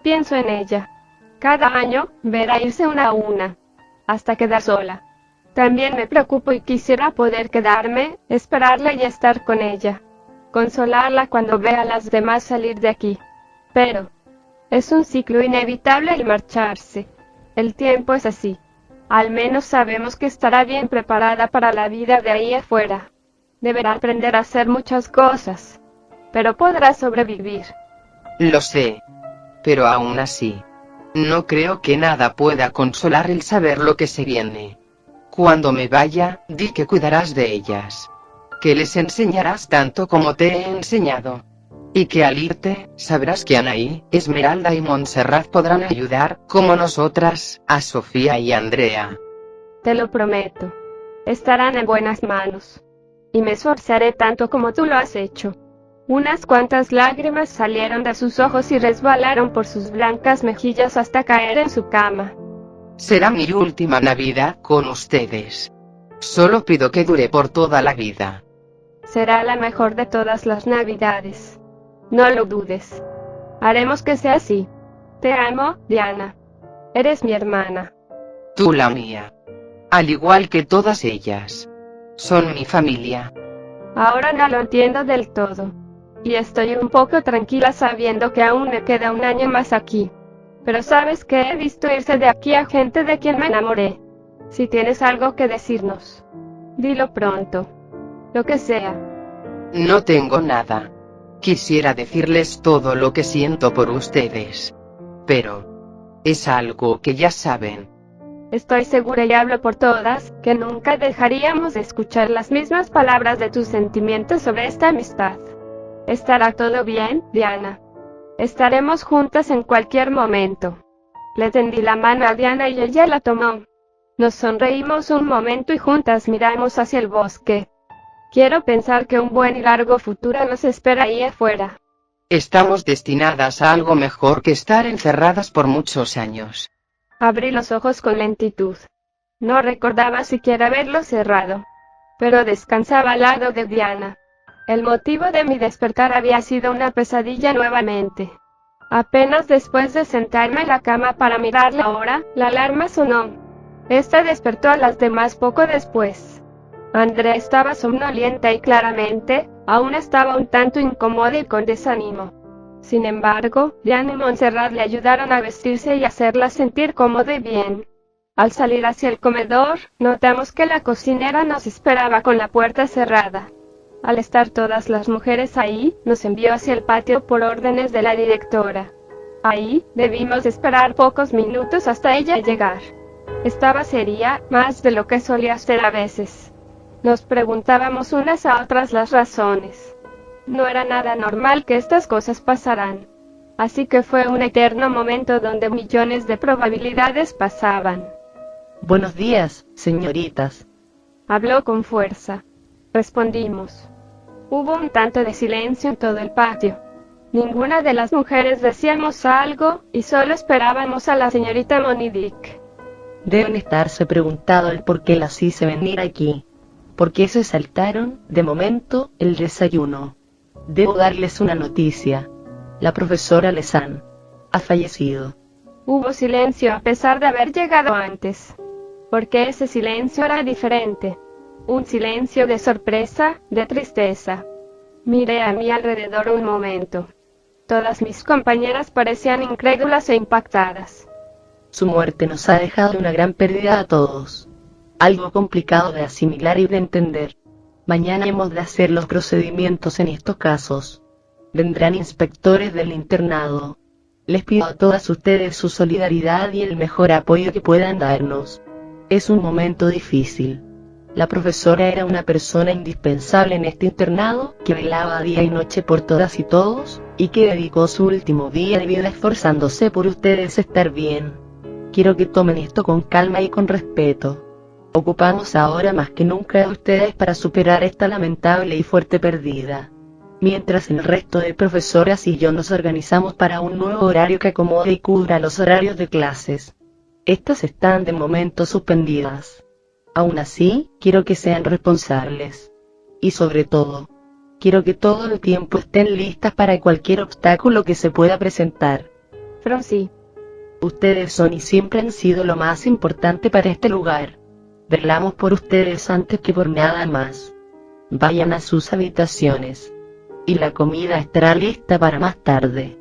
Pienso en ella. Cada año, verá irse una a una. Hasta quedar sola. También me preocupo y quisiera poder quedarme, esperarla y estar con ella. Consolarla cuando vea a las demás salir de aquí. Pero es un ciclo inevitable el marcharse. El tiempo es así. Al menos sabemos que estará bien preparada para la vida de ahí afuera. Deberá aprender a hacer muchas cosas, pero podrá sobrevivir. Lo sé. Pero aún así, no creo que nada pueda consolar el saber lo que se viene. Cuando me vaya, di que cuidarás de ellas. Que les enseñarás tanto como te he enseñado. Y que al irte, sabrás que Anaí, Esmeralda y Montserrat podrán ayudar, como nosotras, a Sofía y Andrea. Te lo prometo. Estarán en buenas manos. Y me esforzaré tanto como tú lo has hecho. Unas cuantas lágrimas salieron de sus ojos y resbalaron por sus blancas mejillas hasta caer en su cama. Será mi última Navidad con ustedes. Solo pido que dure por toda la vida. Será la mejor de todas las Navidades. No lo dudes. Haremos que sea así. Te amo, Diana. Eres mi hermana. Tú la mía. Al igual que todas ellas. Son mi familia. Ahora no lo entiendo del todo. Y estoy un poco tranquila sabiendo que aún me queda un año más aquí. Pero sabes que he visto irse de aquí a gente de quien me enamoré. Si tienes algo que decirnos, dilo pronto. Lo que sea. No tengo nada. Quisiera decirles todo lo que siento por ustedes. Pero es algo que ya saben. Estoy segura y hablo por todas, que nunca dejaríamos de escuchar las mismas palabras de tus sentimientos sobre esta amistad. Estará todo bien, Diana. Estaremos juntas en cualquier momento. Le tendí la mano a Diana y ella la tomó. Nos sonreímos un momento y juntas miramos hacia el bosque. Quiero pensar que un buen y largo futuro nos espera ahí afuera. Estamos destinadas a algo mejor que estar encerradas por muchos años. Abrí los ojos con lentitud. No recordaba siquiera haberlos cerrado. Pero descansaba al lado de Diana. El motivo de mi despertar había sido una pesadilla nuevamente. Apenas después de sentarme en la cama para mirar la hora, la alarma sonó. Esta despertó a las demás poco después. Andrea estaba somnolienta y claramente, aún estaba un tanto incómoda y con desánimo. Sin embargo, Diana y Montserrat le ayudaron a vestirse y hacerla sentir cómoda y bien. Al salir hacia el comedor, notamos que la cocinera nos esperaba con la puerta cerrada. Al estar todas las mujeres ahí, nos envió hacia el patio por órdenes de la directora. Ahí, debimos esperar pocos minutos hasta ella llegar. Estaba seria, más de lo que solía ser a veces. Nos preguntábamos unas a otras las razones. No era nada normal que estas cosas pasaran. Así que fue un eterno momento donde millones de probabilidades pasaban. Buenos días, señoritas. Habló con fuerza. Respondimos. Hubo un tanto de silencio en todo el patio. Ninguna de las mujeres decíamos algo, y solo esperábamos a la señorita Monidic. Deben estarse preguntando el por qué las hice venir aquí. ¿Por qué se saltaron, de momento, el desayuno? Debo darles una noticia. La profesora Lesan ha fallecido. Hubo silencio a pesar de haber llegado antes. Porque ese silencio era diferente. Un silencio de sorpresa, de tristeza. Miré a mi alrededor un momento. Todas mis compañeras parecían incrédulas e impactadas. Su muerte nos ha dejado una gran pérdida a todos. Algo complicado de asimilar y de entender. Mañana hemos de hacer los procedimientos en estos casos. Vendrán inspectores del internado. Les pido a todas ustedes su solidaridad y el mejor apoyo que puedan darnos. Es un momento difícil. La profesora era una persona indispensable en este internado, que velaba día y noche por todas y todos, y que dedicó su último día de vida esforzándose por ustedes estar bien. Quiero que tomen esto con calma y con respeto. Ocupamos ahora más que nunca a ustedes para superar esta lamentable y fuerte pérdida. Mientras el resto de profesoras y yo nos organizamos para un nuevo horario que acomode y cubra los horarios de clases. Estas están de momento suspendidas. Aún así, quiero que sean responsables. Y sobre todo, quiero que todo el tiempo estén listas para cualquier obstáculo que se pueda presentar. Franci. Ustedes son y siempre han sido lo más importante para este lugar. Velamos por ustedes antes que por nada más. Vayan a sus habitaciones. Y la comida estará lista para más tarde.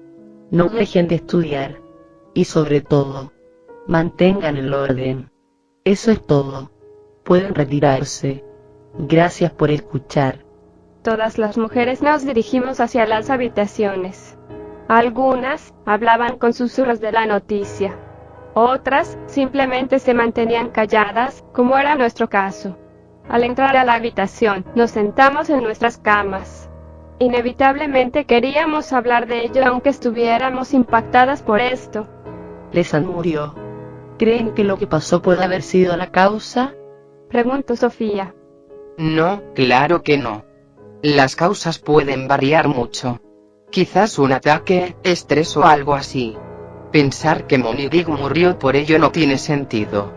No dejen de estudiar. Y sobre todo, mantengan el orden. Eso es todo. Pueden retirarse. Gracias por escuchar. Todas las mujeres nos dirigimos hacia las habitaciones. Algunas hablaban con susurros de la noticia. Otras simplemente se mantenían calladas, como era nuestro caso. Al entrar a la habitación, nos sentamos en nuestras camas. Inevitablemente queríamos hablar de ello aunque estuviéramos impactadas por esto. Lesan murió. ¿Creen que lo que pasó puede haber sido la causa? Preguntó Sofía. No, claro que no. Las causas pueden variar mucho. Quizás un ataque, estrés o algo así. Pensar que Monique murió por ello no tiene sentido.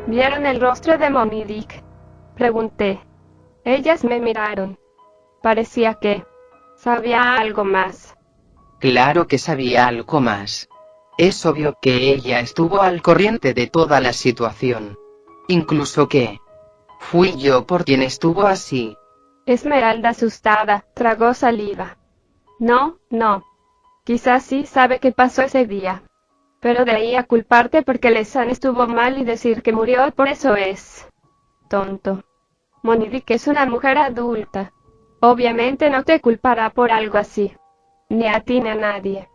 ¿Vieron el rostro de Monique? Pregunté. Ellas me miraron. Parecía que sabía algo más. Claro que sabía algo más. Es obvio que ella estuvo al corriente de toda la situación. Incluso que fui yo por quien estuvo así. Esmeralda, asustada, tragó saliva. No. Quizás sí sabe qué pasó ese día. Pero de ahí a culparte porque Lesan estuvo mal y decir que murió por eso es tonto. Monique es una mujer adulta. Obviamente no te culpará por algo así. Ni a ti ni a nadie.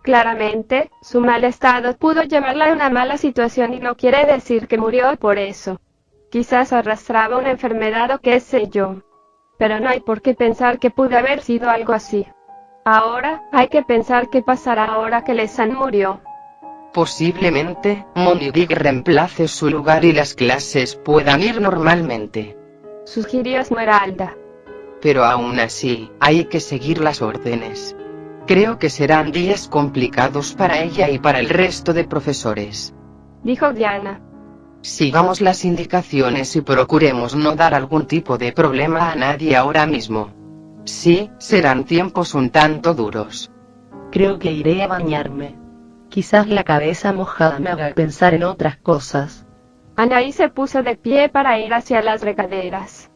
Claramente, su mal estado pudo llevarla a una mala situación y no quiere decir que murió por eso. Quizás arrastraba una enfermedad o qué sé yo. Pero no hay por qué pensar que pudo haber sido algo así. Ahora, hay que pensar qué pasará ahora que Lesan murió. Posiblemente, Monique reemplace su lugar y las clases puedan ir normalmente. Sugirió Esmeralda. Pero aún así, hay que seguir las órdenes. Creo que serán días complicados para ella y para el resto de profesores. Dijo Diana. Sigamos las indicaciones y procuremos no dar algún tipo de problema a nadie ahora mismo. Sí, serán tiempos un tanto duros. Creo que iré a bañarme. Quizás la cabeza mojada me haga pensar en otras cosas. Anaí se puso de pie para ir hacia las regaderas.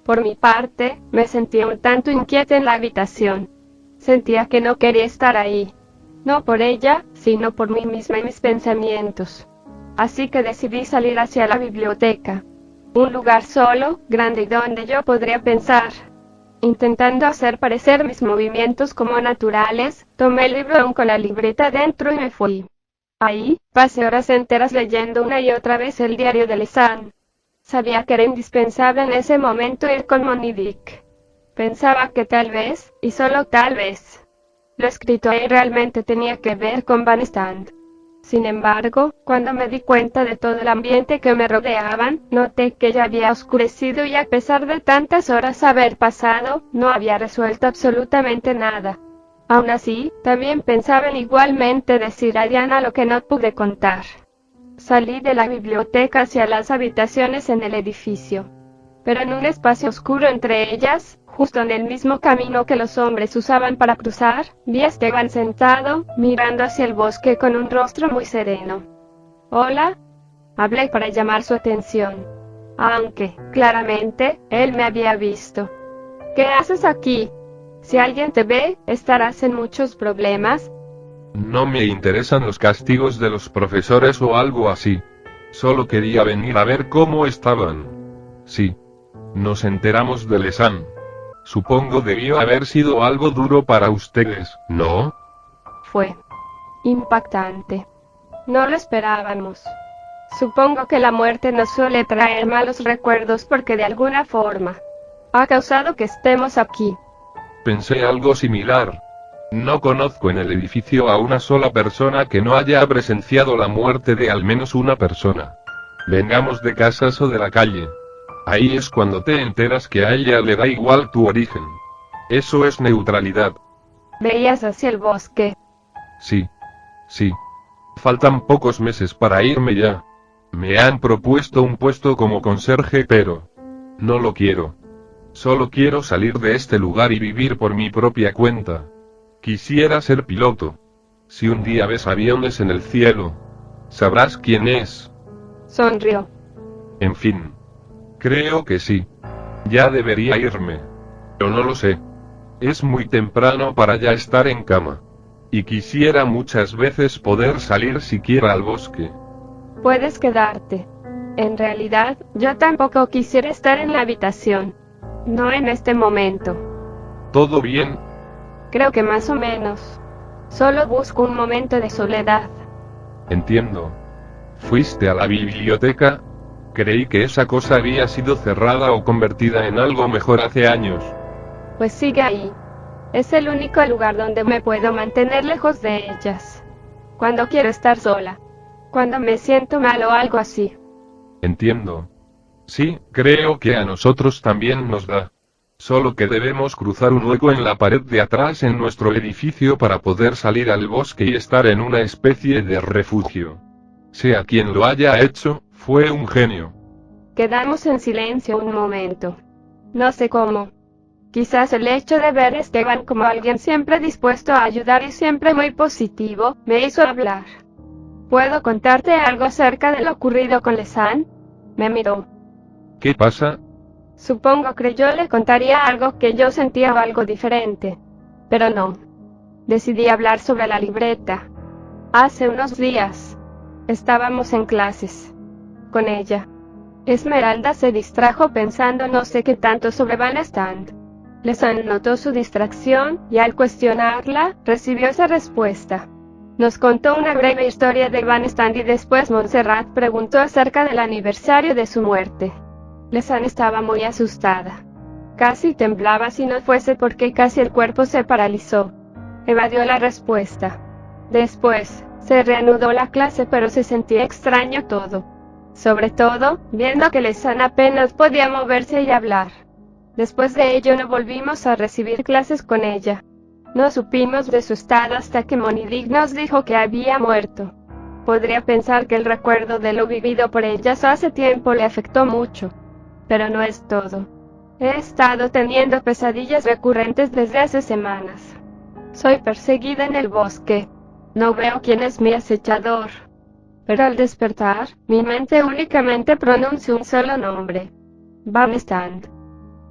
Por mi parte, me sentía un tanto inquieta en la habitación. Sentía que no quería estar ahí. No por ella, sino por mí misma y mis pensamientos. Así que decidí salir hacia la biblioteca. Un lugar solo, grande y donde yo podría pensar. Intentando hacer parecer mis movimientos como naturales, tomé el libro aún con la libreta dentro y me fui. Ahí, pasé horas enteras leyendo una y otra vez el diario de Lesan. Sabía que era indispensable en ese momento ir con Monique. Pensaba que tal vez, y solo tal vez, lo escrito ahí realmente tenía que ver con Van Stand. Sin embargo, cuando me di cuenta de todo el ambiente que me rodeaban, noté que ya había oscurecido y a pesar de tantas horas haber pasado, no había resuelto absolutamente nada. Aún así, también pensaba en igualmente decir a Diana lo que no pude contar. Salí de la biblioteca hacia las habitaciones en el edificio. Pero en un espacio oscuro entre ellas, justo en el mismo camino que los hombres usaban para cruzar, vi a Esteban sentado, mirando hacia el bosque con un rostro muy sereno. «Hola», hablé para llamar su atención. Aunque, claramente, él me había visto. «¿Qué haces aquí? Si alguien te ve, estarás en muchos problemas». No me interesan los castigos de los profesores o algo así. Solo quería venir a ver cómo estaban. Sí. Nos enteramos de Lesan. Supongo debió haber sido algo duro para ustedes, ¿no? Fue impactante. No lo esperábamos. Supongo que la muerte nos suele traer malos recuerdos porque de alguna forma ha causado que estemos aquí. Pensé algo similar. No conozco en el edificio a una sola persona que no haya presenciado la muerte de al menos una persona. Vengamos de casas o de la calle. Ahí es cuando te enteras que a ella le da igual tu origen. Eso es neutralidad. Veías hacia el bosque. Sí. Faltan pocos meses para irme ya. Me han propuesto un puesto como conserje, pero no lo quiero. Solo quiero salir de este lugar y vivir por mi propia cuenta. Quisiera ser piloto. Si un día ves aviones en el cielo, sabrás quién es. Sonrió. En fin. Creo que sí. Ya debería irme. Pero no lo sé. Es muy temprano para ya estar en cama. Y quisiera muchas veces poder salir siquiera al bosque. Puedes quedarte. En realidad, yo tampoco quisiera estar en la habitación. No en este momento. ¿Todo bien? Creo que más o menos. Solo busco un momento de soledad. Entiendo. ¿Fuiste a la biblioteca? Creí que esa cosa había sido cerrada o convertida en algo mejor hace años. Pues sigue ahí. Es el único lugar donde me puedo mantener lejos de ellas. Cuando quiero estar sola. Cuando me siento mal o algo así. Entiendo. Sí, creo que a nosotros también nos da. Solo que debemos cruzar un hueco en la pared de atrás en nuestro edificio para poder salir al bosque y estar en una especie de refugio. Sea quien lo haya hecho, fue un genio. Quedamos en silencio un momento. No sé cómo. Quizás el hecho de ver a Esteban como alguien siempre dispuesto a ayudar y siempre muy positivo, me hizo hablar. ¿Puedo contarte algo acerca de lo ocurrido con Lesan? Me miró. ¿Qué pasa? Supongo que yo le contaría algo que yo sentía o algo diferente. Pero no. Decidí hablar sobre la libreta. Hace unos días. Estábamos en clases. Con ella. Esmeralda se distrajo pensando no sé qué tanto sobre Van Stand. Lesan notó su distracción, y al cuestionarla, recibió esa respuesta. Nos contó una breve historia de Van Stand y después Montserrat preguntó acerca del aniversario de su muerte. Lesan estaba muy asustada. Casi temblaba si no fuese porque casi el cuerpo se paralizó. Evadió la respuesta. Después, se reanudó la clase pero se sentía extraño todo. Sobre todo, viendo que Lesan apenas podía moverse y hablar. Después de ello no volvimos a recibir clases con ella. No supimos de su estado hasta que Monidig nos dijo que había muerto. Podría pensar que el recuerdo de lo vivido por ella hace tiempo le afectó mucho. Pero no es todo. He estado teniendo pesadillas recurrentes desde hace semanas. Soy perseguida en el bosque. No veo quién es mi acechador. Pero al despertar, mi mente únicamente pronuncia un solo nombre. Van Stand.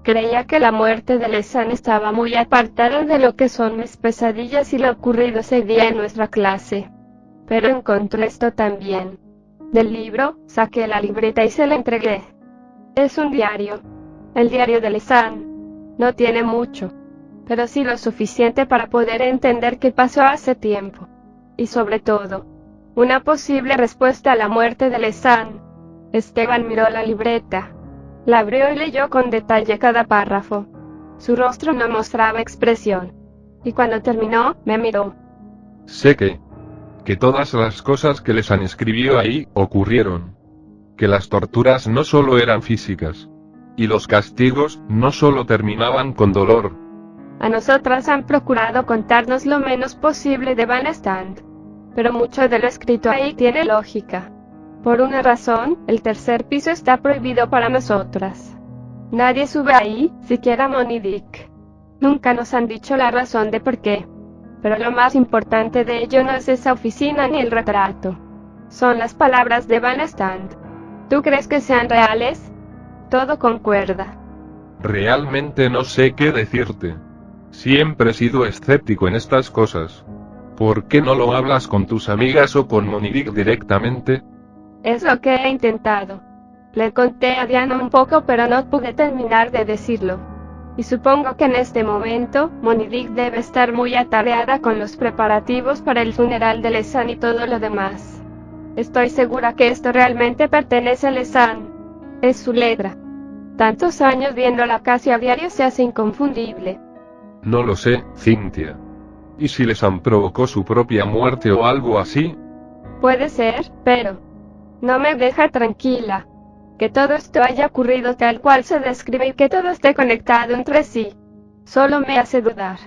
Creía que la muerte de Lesan estaba muy apartada de lo que son mis pesadillas y lo ocurrido ese día en nuestra clase. Pero encontré esto también. Del libro, saqué la libreta y se la entregué. Es un diario. El diario de Lesan. No tiene mucho. Pero sí lo suficiente para poder entender qué pasó hace tiempo. Y sobre todo, una posible respuesta a la muerte de Lesan. Esteban miró la libreta. La abrió y leyó con detalle cada párrafo. Su rostro no mostraba expresión. Y cuando terminó, me miró. Sé que todas las cosas que Lesan escribió ahí, ocurrieron. Que las torturas no solo eran físicas. Y los castigos, no solo terminaban con dolor. A nosotras han procurado contarnos lo menos posible de Van Stand. Pero mucho de lo escrito ahí tiene lógica. Por una razón, el tercer piso está prohibido para nosotras. Nadie sube ahí, siquiera Monidig. Nunca nos han dicho la razón de por qué. Pero lo más importante de ello no es esa oficina ni el retrato. Son las palabras de Van Stand. ¿Tú crees que sean reales? Todo concuerda. Realmente no sé qué decirte. Siempre he sido escéptico en estas cosas. ¿Por qué no lo hablas con tus amigas o con Monidig directamente? Es lo que he intentado. Le conté a Diana un poco pero no pude terminar de decirlo. Y supongo que en este momento, Monidig debe estar muy atareada con los preparativos para el funeral de Lesan y todo lo demás. Estoy segura que esto realmente pertenece a Lesan. Es su letra. Tantos años viéndola casi a diario se hace inconfundible. No lo sé, Cynthia. ¿Y si Lesan provocó su propia muerte o algo así? Puede ser, pero no me deja tranquila. Que todo esto haya ocurrido tal cual se describe y que todo esté conectado entre sí. Solo me hace dudar.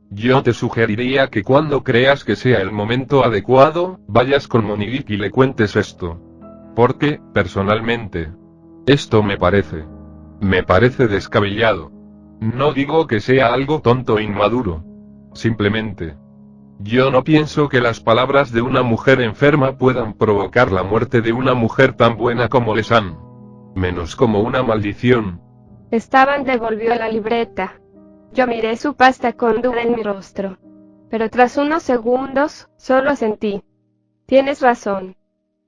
Yo te sugeriría que cuando creas que sea el momento adecuado, vayas con Monidig y le cuentes esto. Porque, personalmente, esto me parece descabellado. No digo que sea algo tonto e inmaduro. Simplemente, yo no pienso que las palabras de una mujer enferma puedan provocar la muerte de una mujer tan buena como Lesan. Menos como una maldición. Esteban devolvió la libreta. Yo miré su pasta con duda en mi rostro. Pero tras unos segundos, solo sentí. Tienes razón.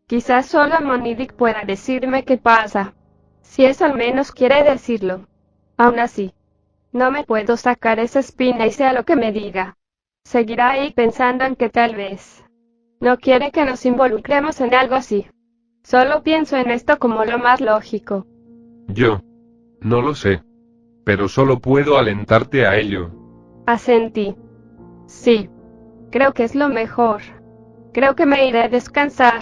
Quizás solo Monidik pueda decirme qué pasa. Si eso al menos quiere decirlo. Aún así, no me puedo sacar esa espina y sea lo que me diga. Seguirá ahí pensando en que tal vez no quiere que nos involucremos en algo así. Solo pienso en esto como lo más lógico. Yo no lo sé. Pero solo puedo alentarte a ello. Asentí. Sí. Creo que es lo mejor. Creo que me iré a descansar.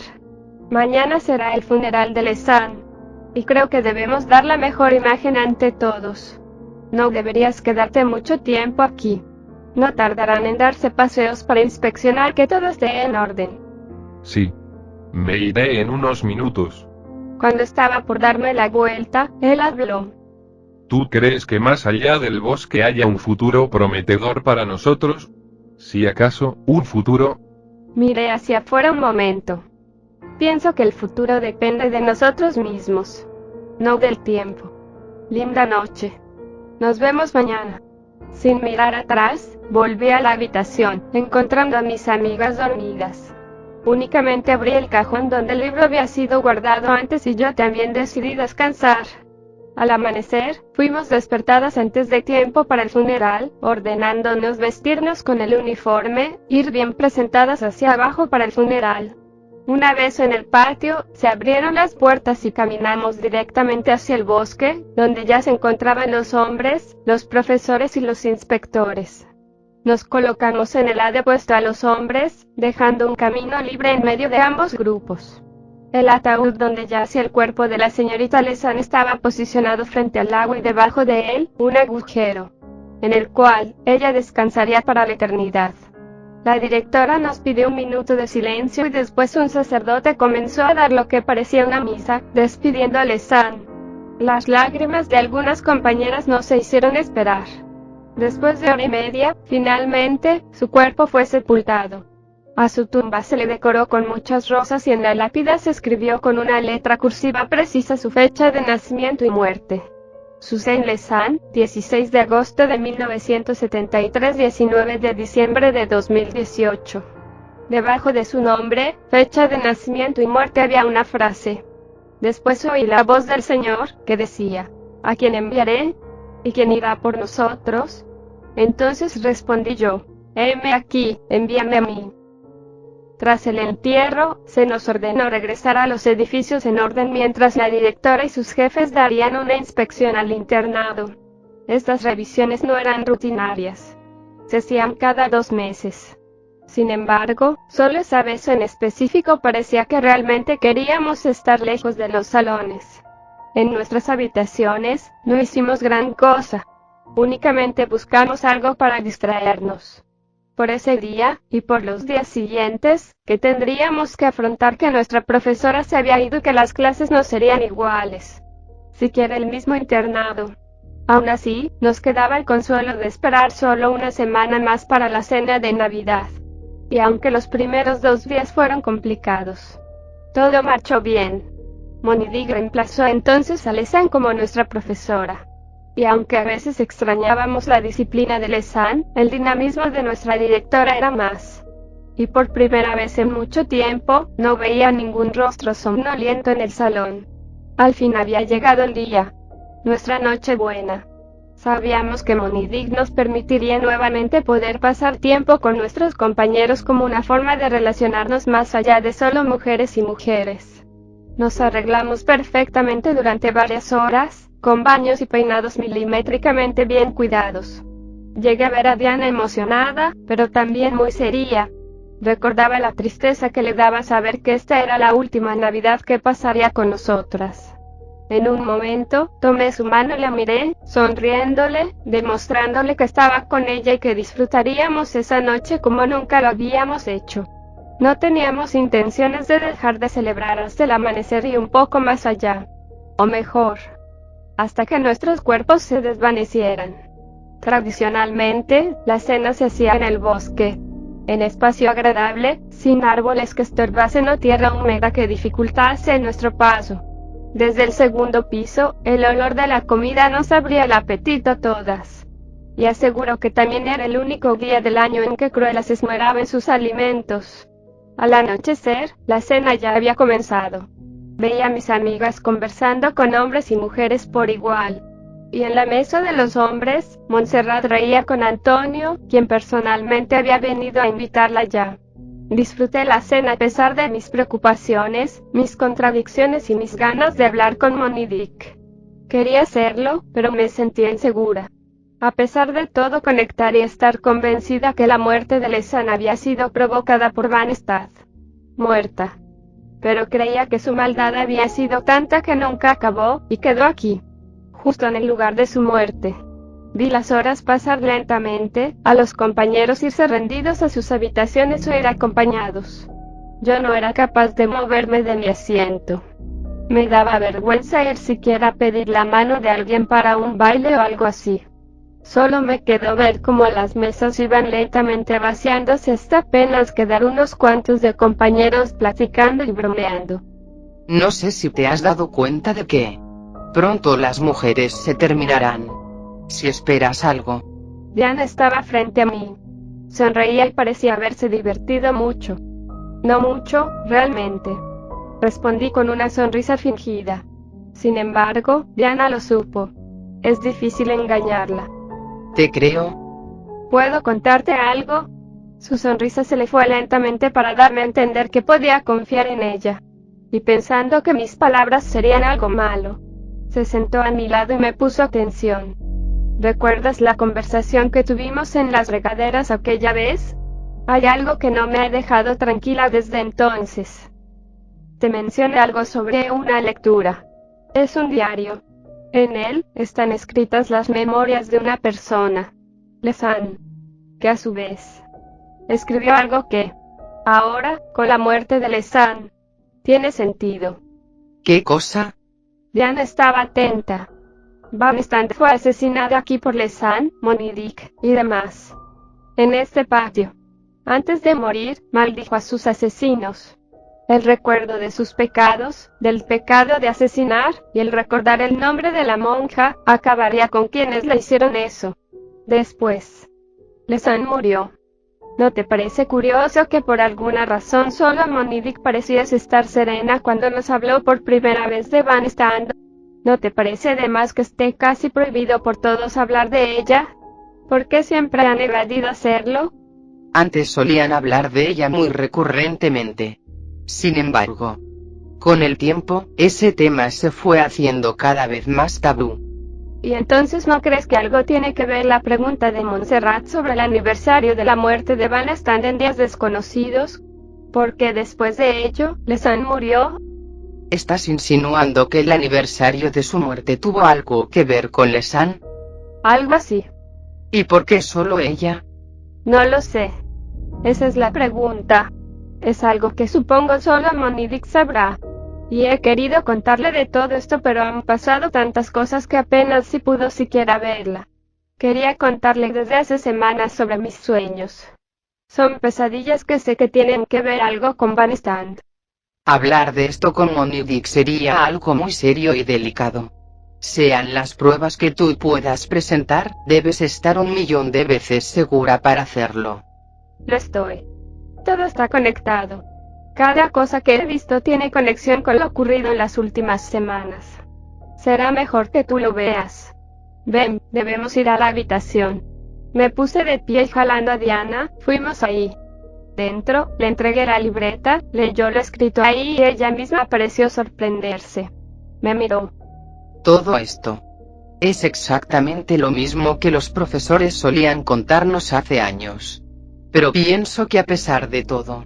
Mañana será el funeral de Lesan. Y creo que debemos dar la mejor imagen ante todos. No deberías quedarte mucho tiempo aquí. No tardarán en darse paseos para inspeccionar que todo esté en orden. Sí. Me iré en unos minutos. Cuando estaba por darme la vuelta, él habló. ¿Tú crees que más allá del bosque haya un futuro prometedor para nosotros? Si acaso, un futuro. Miré hacia afuera un momento. Pienso que el futuro depende de nosotros mismos, no del tiempo. Linda noche. Nos vemos mañana. Sin mirar atrás, volví a la habitación, encontrando a mis amigas dormidas. Únicamente abrí el cajón donde el libro había sido guardado antes y yo también decidí descansar. Al amanecer, fuimos despertadas antes de tiempo para el funeral, ordenándonos vestirnos con el uniforme, ir bien presentadas hacia abajo para el funeral. Una vez en el patio, se abrieron las puertas y caminamos directamente hacia el bosque, donde ya se encontraban los hombres, los profesores y los inspectores. Nos colocamos en el lado opuesto a los hombres, dejando un camino libre en medio de ambos grupos. El ataúd donde yacía el cuerpo de la señorita Lesan estaba posicionado frente al agua y debajo de él, un agujero, en el cual ella descansaría para la eternidad. La directora nos pidió un minuto de silencio y después un sacerdote comenzó a dar lo que parecía una misa, despidiendo a Lesan. Las lágrimas de algunas compañeras no se hicieron esperar. Después de hora y media, finalmente, su cuerpo fue sepultado. A su tumba se le decoró con muchas rosas y en la lápida se escribió con una letra cursiva precisa su fecha de nacimiento y muerte. Suzanne Lesan, 16 de agosto de 1973, 19 de diciembre de 2018. Debajo de su nombre, fecha de nacimiento y muerte había una frase. Después oí la voz del Señor, que decía, ¿a quién enviaré? ¿Y quién irá por nosotros? Entonces respondí yo, heme aquí, envíame a mí. Tras el entierro, se nos ordenó regresar a los edificios en orden mientras la directora y sus jefes darían una inspección al internado. Estas revisiones no eran rutinarias. Se hacían cada 2 meses. Sin embargo, solo esa vez en específico parecía que realmente queríamos estar lejos de los salones. En nuestras habitaciones, no hicimos gran cosa. Únicamente buscamos algo para distraernos. Por ese día, y por los días siguientes, que tendríamos que afrontar que nuestra profesora se había ido y que las clases no serían iguales. Siquiera el mismo internado. Aún así, nos quedaba el consuelo de esperar solo una semana más para la cena de Navidad. Y aunque los primeros 2 días fueron complicados, todo marchó bien. Monidik reemplazó entonces a Lesan como nuestra profesora. Y aunque a veces extrañábamos la disciplina de Lesan, el dinamismo de nuestra directora era más. Y por primera vez en mucho tiempo, no veía ningún rostro somnoliento en el salón. Al fin había llegado el día. Nuestra noche buena. Sabíamos que Monidik nos permitiría nuevamente poder pasar tiempo con nuestros compañeros como una forma de relacionarnos más allá de solo mujeres y mujeres. Nos arreglamos perfectamente durante varias horas, con baños y peinados milimétricamente bien cuidados. Llegué a ver a Diana emocionada, pero también muy seria. Recordaba la tristeza que le daba saber que esta era la última Navidad que pasaría con nosotras. En un momento, tomé su mano y la miré, sonriéndole, demostrándole que estaba con ella y que disfrutaríamos esa noche como nunca lo habíamos hecho. No teníamos intenciones de dejar de celebrar hasta el amanecer y un poco más allá. O mejor, hasta que nuestros cuerpos se desvanecieran. Tradicionalmente, la cena se hacía en el bosque, en espacio agradable, sin árboles que estorbasen o tierra húmeda que dificultase nuestro paso. Desde el segundo piso, el olor de la comida nos abría el apetito a todas. Y aseguro que también era el único día del año en que Cruella se esmeraba en sus alimentos. Al anochecer, la cena ya había comenzado. Veía a mis amigas conversando con hombres y mujeres por igual. Y en la mesa de los hombres, Montserrat reía con Antonio, quien personalmente había venido a invitarla ya. Disfruté la cena a pesar de mis preocupaciones, mis contradicciones y mis ganas de hablar con Monique. Quería hacerlo, pero me sentía insegura. A pesar de todo, conectar y estar convencida que la muerte de Lesanne había sido provocada por Van Stad. Muerta. Pero creía que su maldad había sido tanta que nunca acabó, y quedó aquí, justo en el lugar de su muerte. Vi las horas pasar lentamente, a los compañeros irse rendidos a sus habitaciones o ir acompañados. Yo no era capaz de moverme de mi asiento. Me daba vergüenza ir siquiera a pedir la mano de alguien para un baile o algo así. Solo me quedó ver cómo las mesas iban lentamente vaciándose hasta apenas quedar unos cuantos de compañeros platicando y bromeando. No sé si te has dado cuenta de que pronto las mujeres se terminarán. Si esperas algo. Diana estaba frente a mí. Sonreía y parecía haberse divertido mucho. No mucho, realmente. Respondí con una sonrisa fingida. Sin embargo, Diana lo supo. Es difícil engañarla. Te creo. ¿Puedo contarte algo? Su sonrisa se le fue lentamente para darme a entender que podía confiar en ella. Y pensando que mis palabras serían algo malo, se sentó a mi lado y me puso atención. ¿Recuerdas la conversación que tuvimos en las regaderas aquella vez? Hay algo que no me ha dejado tranquila desde entonces. Te mencioné algo sobre una lectura. Es un diario. En él están escritas las memorias de una persona, Lesanne, que a su vez escribió algo que, ahora, con la muerte de Lesanne, tiene sentido. ¿Qué cosa? Diana estaba atenta. Van Stad fue asesinada aquí por Lesanne, Monique y demás. En este patio. Antes de morir, maldijo a sus asesinos. El recuerdo de sus pecados, del pecado de asesinar, y el recordar el nombre de la monja, acabaría con quienes le hicieron eso. Después, Lesanne murió. ¿No te parece curioso que por alguna razón solo Monique parecía estar serena cuando nos habló por primera vez de Van Stad? ¿No te parece además que esté casi prohibido por todos hablar de ella? ¿Por qué siempre han evadido hacerlo? Antes solían hablar de ella muy recurrentemente. Sin embargo, con el tiempo, ese tema se fue haciendo cada vez más tabú. ¿Y entonces no crees que algo tiene que ver la pregunta de Montserrat sobre el aniversario de la muerte de Van Stad en días desconocidos? Porque después de ello, Lesanne murió. ¿Estás insinuando que el aniversario de su muerte tuvo algo que ver con Lesanne? Algo así. ¿Y por qué solo ella? No lo sé. Esa es la pregunta. Es algo que supongo solo Monique sabrá. Y he querido contarle de todo esto, pero han pasado tantas cosas que apenas si pudo siquiera verla. Quería contarle desde hace semanas sobre mis sueños. Son pesadillas que sé que tienen que ver algo con Van Stad. Hablar de esto con Monique sería algo muy serio y delicado. Sean las pruebas que tú puedas presentar, debes estar 1.000.000 de veces segura para hacerlo. Lo estoy. Todo está conectado. Cada cosa que he visto tiene conexión con lo ocurrido en las últimas semanas. Será mejor que tú lo veas. Ven, debemos ir a la habitación. Me puse de pie y jalando a Diana, fuimos ahí. Dentro, le entregué la libreta, leyó lo escrito ahí y ella misma pareció sorprenderse. Me miró. Todo esto es exactamente lo mismo que los profesores solían contarnos hace años. Pero pienso que a pesar de todo,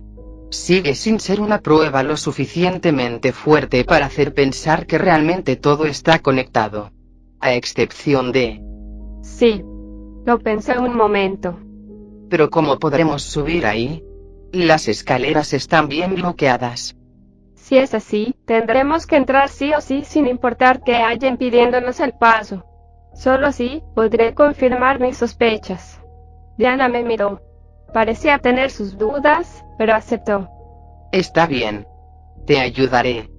sigue sin ser una prueba lo suficientemente fuerte para hacer pensar que realmente todo está conectado. A excepción de... Sí. Lo pensé un momento. ¿Pero cómo podremos subir ahí? Las escaleras están bien bloqueadas. Si es así, tendremos que entrar sí o sí sin importar que haya impidiéndonos el paso. Solo así, podré confirmar mis sospechas. Diana me miró. Parecía tener sus dudas, pero aceptó. Está bien. Te ayudaré.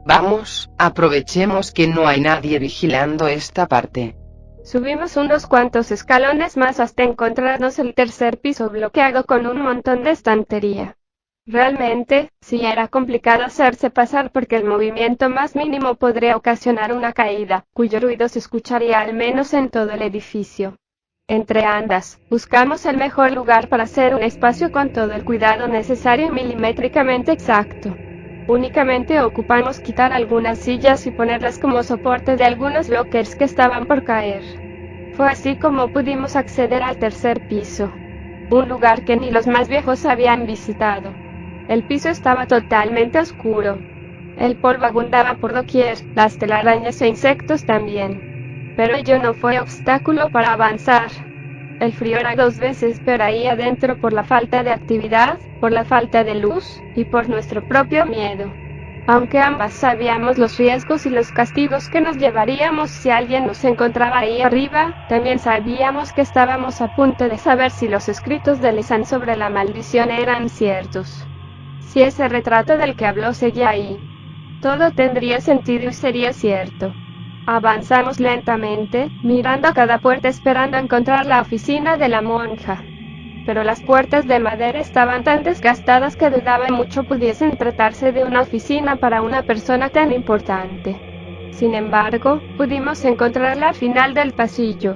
Vamos, aprovechemos que no hay nadie vigilando esta parte. Subimos unos cuantos escalones más hasta encontrarnos el tercer piso bloqueado con un montón de estantería. Realmente, sí era complicado hacerse pasar porque el movimiento más mínimo podría ocasionar una caída, cuyo ruido se escucharía al menos en todo el edificio. Entre andas, buscamos el mejor lugar para hacer un espacio con todo el cuidado necesario y milimétricamente exacto. Únicamente ocupamos quitar algunas sillas y ponerlas como soporte de algunos lockers que estaban por caer. Fue así como pudimos acceder al tercer piso, un lugar que ni los más viejos habían visitado. El piso estaba totalmente oscuro. El polvo abundaba por doquier, las telarañas e insectos también. Pero ello no fue obstáculo para avanzar. El frío era 2 veces peor ahí adentro por la falta de actividad, por la falta de luz, y por nuestro propio miedo. Aunque ambas sabíamos los riesgos y los castigos que nos llevaríamos si alguien nos encontraba ahí arriba, también sabíamos que estábamos a punto de saber si los escritos de Lisanne sobre la maldición eran ciertos. Si ese retrato del que habló seguía ahí, todo tendría sentido y sería cierto. Avanzamos lentamente, mirando a cada puerta esperando encontrar la oficina de la monja. Pero las puertas de madera estaban tan desgastadas que dudaba mucho pudiesen tratarse de una oficina para una persona tan importante. Sin embargo, pudimos encontrarla al final del pasillo.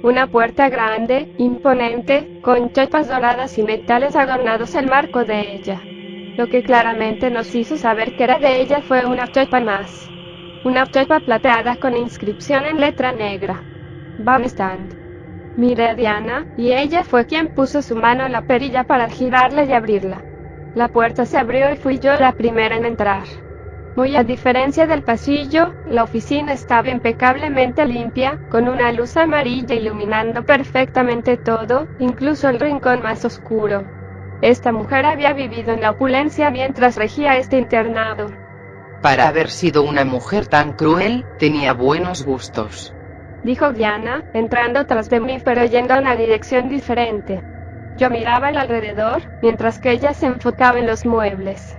Una puerta grande, imponente, con chapas doradas y metales adornados el marco de ella. Lo que claramente nos hizo saber que era de ella fue una chapa más. Una chapa plateada con inscripción en letra negra. Van Stand. Miré a Diana, y ella fue quien puso su mano en la perilla para girarla y abrirla. La puerta se abrió y fui yo la primera en entrar. Muy a diferencia del pasillo, la oficina estaba impecablemente limpia, con una luz amarilla iluminando perfectamente todo, incluso el rincón más oscuro. Esta mujer había vivido en la opulencia mientras regía este internado. Para haber sido una mujer tan cruel, tenía buenos gustos, dijo Diana, entrando tras de mí pero yendo a una dirección diferente. Yo miraba al alrededor, mientras que ella se enfocaba en los muebles.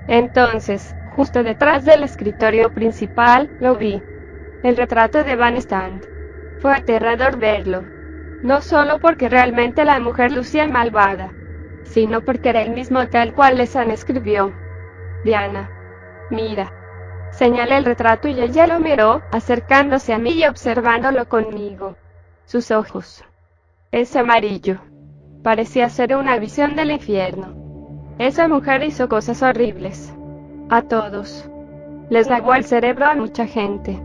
Entonces, justo detrás del escritorio principal, lo vi. El retrato de Van Stand. Fue aterrador verlo. No solo porque realmente la mujer lucía malvada, sino porque era el mismo tal cual Lisanne escribió. Diana, mira. Señalé el retrato y ella lo miró, acercándose a mí y observándolo conmigo. Sus ojos. Ese amarillo. Parecía ser una visión del infierno. Esa mujer hizo cosas horribles. A todos. Les lavó el cerebro a mucha gente.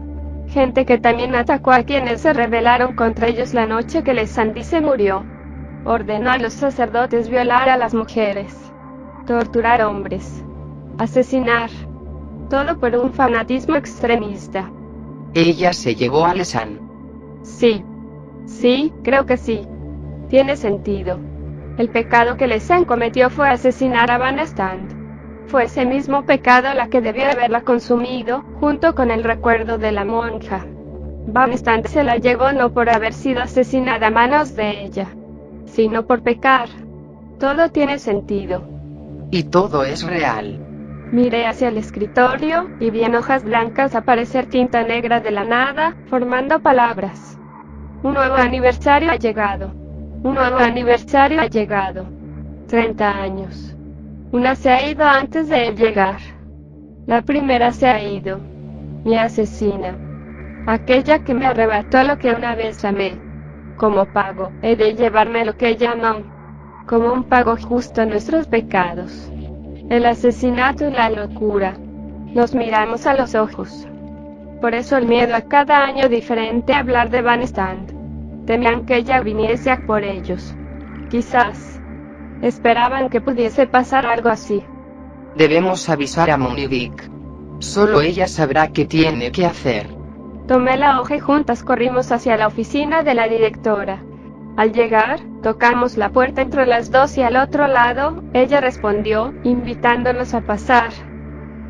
Gente que también atacó a quienes se rebelaron contra ellos la noche que Lisanne se murió. Ordenó a los sacerdotes violar a las mujeres. Torturar hombres. Asesinar. Todo por un fanatismo extremista. Ella se llevó a Lisanne. Sí. Sí, creo que sí. Tiene sentido. El pecado que Lisanne cometió fue asesinar a Van Stand. Fue ese mismo pecado la que debió haberla consumido, junto con el recuerdo de la monja. Van Stand se la llevó no por haber sido asesinada a manos de ella, sino por pecar. Todo tiene sentido. Y todo es real. Miré hacia el escritorio, y vi en hojas blancas aparecer tinta negra de la nada, formando palabras. Un nuevo aniversario ha llegado. Un nuevo aniversario ha llegado. 30 años. Una se ha ido antes de él llegar. La primera se ha ido. Mi asesina. Aquella que me arrebató lo que una vez amé. Como pago, he de llevarme lo que ella amó. Como un pago justo a nuestros pecados. El asesinato y la locura. Nos miramos a los ojos. Por eso el miedo a cada año diferente a hablar de Van Stand. Temían que ella viniese a por ellos. Quizás. Esperaban que pudiese pasar algo así. Debemos avisar a Monique. Solo ella sabrá qué tiene que hacer. Tomé la hoja y juntas corrimos hacia la oficina de la directora. Al llegar, tocamos la puerta entre las dos y al otro lado, ella respondió, invitándonos a pasar.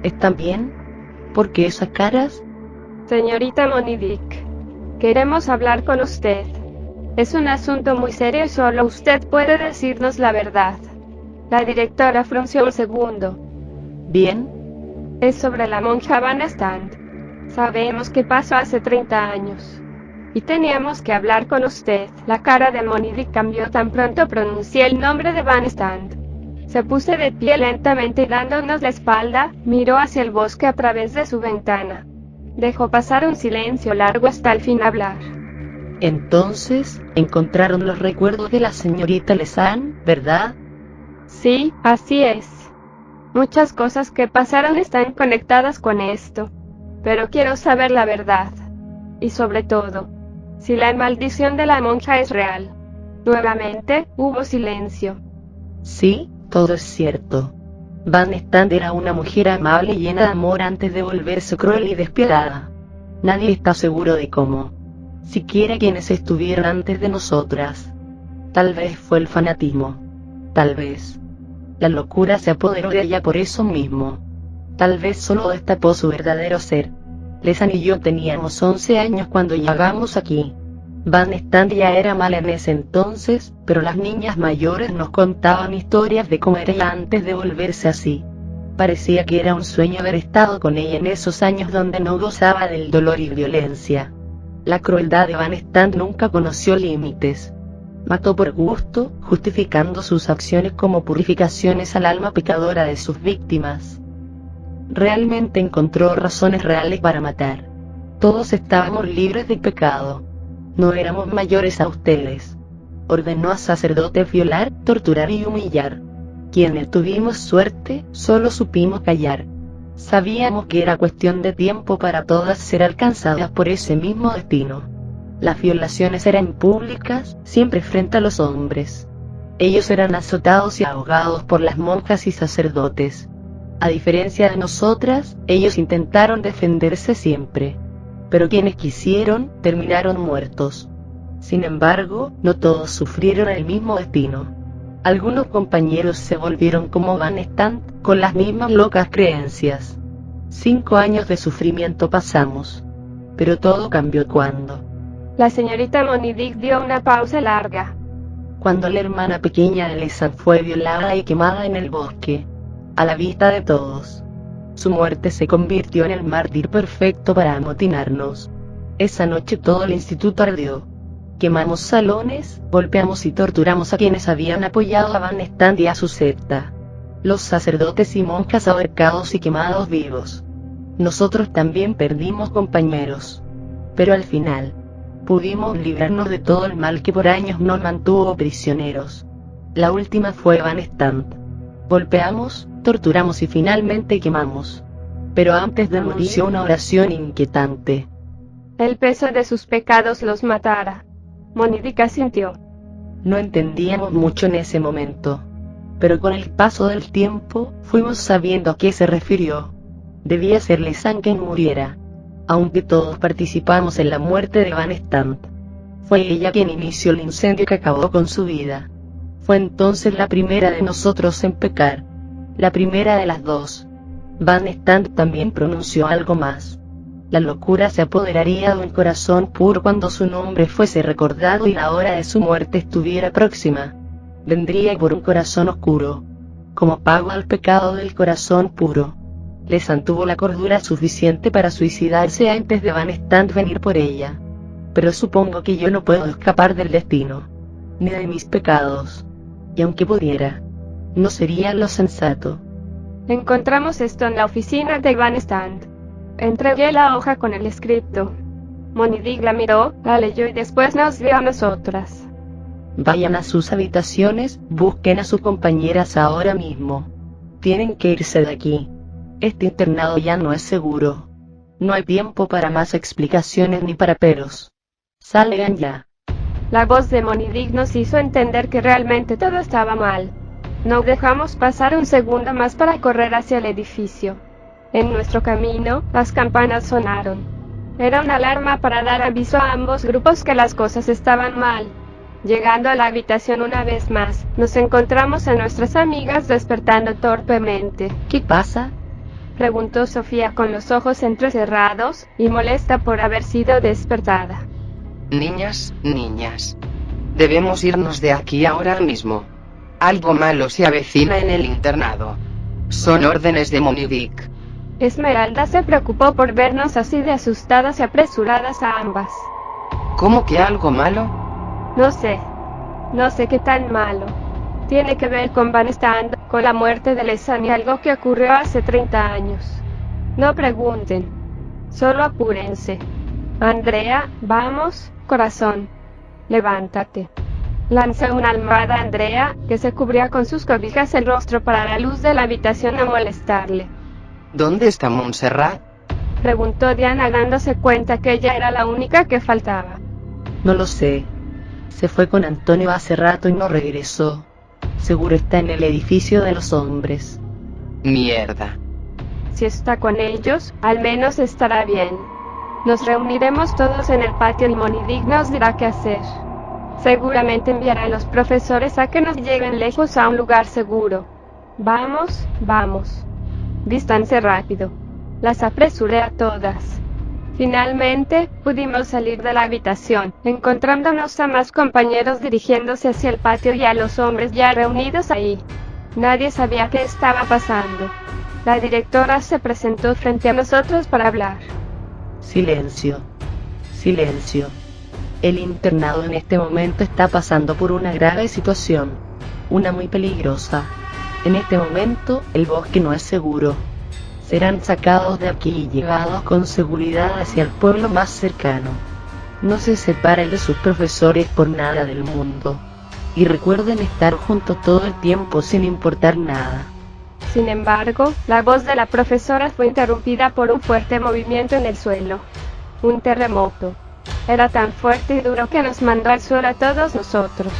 ¿Están bien? ¿Por qué esas caras? Señorita Monique, queremos hablar con usted. Es un asunto muy serio y solo usted puede decirnos la verdad. La directora frunció un segundo. Bien. Es sobre la monja Van Stand. Sabemos que pasó hace 30 años. Y teníamos que hablar con usted. La cara de Monique cambió tan pronto pronuncié el nombre de Van Stand. Se puso de pie lentamente y dándonos la espalda, miró hacia el bosque a través de su ventana. Dejó pasar un silencio largo hasta el fin hablar. Entonces, encontraron los recuerdos de la señorita Lesan, ¿verdad? Sí, así es. Muchas cosas que pasaron están conectadas con esto. Pero quiero saber la verdad. Y sobre todo, si la maldición de la monja es real. Nuevamente, hubo silencio. Sí, todo es cierto. Van Stand era una mujer amable y llena de amor antes de volverse cruel y despiadada. Nadie está seguro de cómo. Siquiera quienes estuvieron antes de nosotras. Tal vez fue el fanatismo. Tal vez. La locura se apoderó de ella por eso mismo. Tal vez solo destapó su verdadero ser. Lesan y yo teníamos 11 años cuando llegamos aquí. Van Stand ya era mala en ese entonces, pero las niñas mayores nos contaban historias de cómo era ella antes de volverse así. Parecía que era un sueño haber estado con ella en esos años donde no gozaba del dolor y violencia. La crueldad de Van Stand nunca conoció límites. Mató por gusto, justificando sus acciones como purificaciones al alma pecadora de sus víctimas. Realmente encontró razones reales para matar. Todos estábamos libres de pecado. No éramos mayores a ustedes. Ordenó a sacerdotes violar, torturar y humillar. Quienes tuvimos suerte, solo supimos callar. Sabíamos que era cuestión de tiempo para todas ser alcanzadas por ese mismo destino. Las violaciones eran públicas, siempre frente a los hombres. Ellos eran azotados y ahogados por las monjas y sacerdotes. A diferencia de nosotras, ellos intentaron defenderse siempre. Pero quienes quisieron, terminaron muertos. Sin embargo, no todos sufrieron el mismo destino. Algunos compañeros se volvieron como Van Stand, con las mismas locas creencias. 5 años de sufrimiento pasamos. Pero todo cambió cuando. La señorita Monique dio una pausa larga. Cuando la hermana pequeña de Lesan fue violada y quemada en el bosque. A la vista de todos. Su muerte se convirtió en el mártir perfecto para amotinarnos. Esa noche todo el instituto ardió. Quemamos salones, golpeamos y torturamos a quienes habían apoyado a Van Stand y a su secta. Los sacerdotes y monjas ahorcados y quemados vivos. Nosotros también perdimos compañeros. Pero al final, pudimos librarnos de todo el mal que por años nos mantuvo prisioneros. La última fue Van Stand. Golpeamos, torturamos y finalmente quemamos. Pero antes de morir una oración inquietante. El peso de sus pecados los matara. Monique asintió. No entendíamos mucho en ese momento. Pero con el paso del tiempo, fuimos sabiendo a qué se refirió. Debía ser Lesan quien muriera. Aunque todos participamos en la muerte de Van Stand. Fue ella quien inició el incendio que acabó con su vida. Fue entonces la primera de nosotros en pecar. La primera de las dos. Van Stand también pronunció algo más. La locura se apoderaría de un corazón puro cuando su nombre fuese recordado y la hora de su muerte estuviera próxima. Vendría por un corazón oscuro. Como pago al pecado del corazón puro. Lesan tuvo la cordura suficiente para suicidarse antes de Van Stand venir por ella. Pero supongo que yo no puedo escapar del destino. Ni de mis pecados. Y aunque pudiera, no sería lo sensato. Encontramos esto en la oficina de Van Stand. Entregué la hoja con el escrito. Monique la miró, la leyó y después nos vio a nosotras. Vayan a sus habitaciones, busquen a sus compañeras ahora mismo. Tienen que irse de aquí. Este internado ya no es seguro. No hay tiempo para más explicaciones ni para peros. Salgan ya. La voz de Monique nos hizo entender que realmente todo estaba mal. No dejamos pasar un segundo más para correr hacia el edificio. En nuestro camino, las campanas sonaron. Era una alarma para dar aviso a ambos grupos que las cosas estaban mal. Llegando a la habitación una vez más, nos encontramos a nuestras amigas despertando torpemente. ¿Qué pasa?, preguntó Sofía con los ojos entrecerrados, y molesta por haber sido despertada. Niñas, debemos irnos de aquí ahora mismo. Algo malo se avecina en el internado. Son órdenes de Monique. Esmeralda se preocupó por vernos así de asustadas y apresuradas a ambas. ¿Cómo que algo malo? No sé qué tan malo. Tiene que ver con Van Stand, con la muerte de Lesan y algo que ocurrió hace 30 años. No pregunten, solo apúrense. Andrea, vamos, corazón. Levántate. Lanzó una almohada a Andrea, que se cubría con sus cobijas el rostro para la luz de la habitación no molestarle. ¿Dónde está Montserrat? Preguntó Diana dándose cuenta que ella era la única que faltaba. No lo sé. Se fue con Antonio hace rato y no regresó. Seguro está en el edificio de los hombres. Mierda. Si está con ellos, al menos estará bien. Nos reuniremos todos en el patio y Monidig nos dirá qué hacer. Seguramente enviará a los profesores a que nos lleven lejos a un lugar seguro. Vamos, vamos. Vístanse rápido. Las apresuré a todas. Finalmente, pudimos salir de la habitación, encontrándonos a más compañeros dirigiéndose hacia el patio y a los hombres ya reunidos ahí. Nadie sabía qué estaba pasando. La directora se presentó frente a nosotros para hablar. Silencio. Silencio. El internado en este momento está pasando por una grave situación. Una muy peligrosa. En este momento, el bosque no es seguro. Serán sacados de aquí y llevados con seguridad hacia el pueblo más cercano. No se separen de sus profesores por nada del mundo. Y recuerden estar juntos todo el tiempo sin importar nada. Sin embargo, la voz de la profesora fue interrumpida por un fuerte movimiento en el suelo. Un terremoto. Era tan fuerte y duro que nos mandó al suelo a todos nosotros.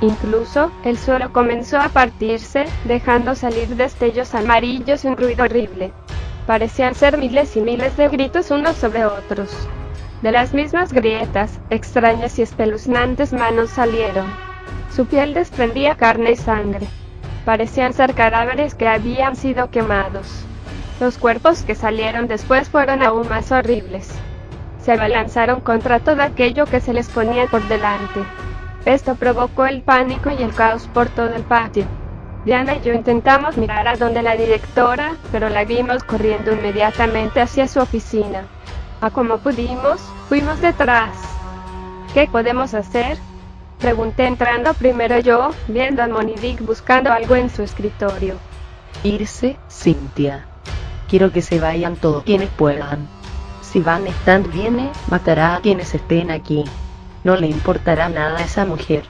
Incluso, el suelo comenzó a partirse, dejando salir destellos amarillos y un ruido horrible. Parecían ser miles y miles de gritos unos sobre otros. De las mismas grietas, extrañas y espeluznantes manos salieron. Su piel desprendía carne y sangre. Parecían ser cadáveres que habían sido quemados. Los cuerpos que salieron después fueron aún más horribles. Se abalanzaron contra todo aquello que se les ponía por delante. Esto provocó el pánico y el caos por todo el patio. Diana y yo intentamos mirar a donde la directora, pero la vimos corriendo inmediatamente hacia su oficina. A como pudimos, fuimos detrás. ¿Qué podemos hacer?, pregunté entrando primero yo, viendo a Monidig buscando algo en su escritorio. Irse, Cynthia. Quiero que se vayan todos quienes puedan. Si Van Stand viene, matará a quienes estén aquí. No le importará nada a esa mujer.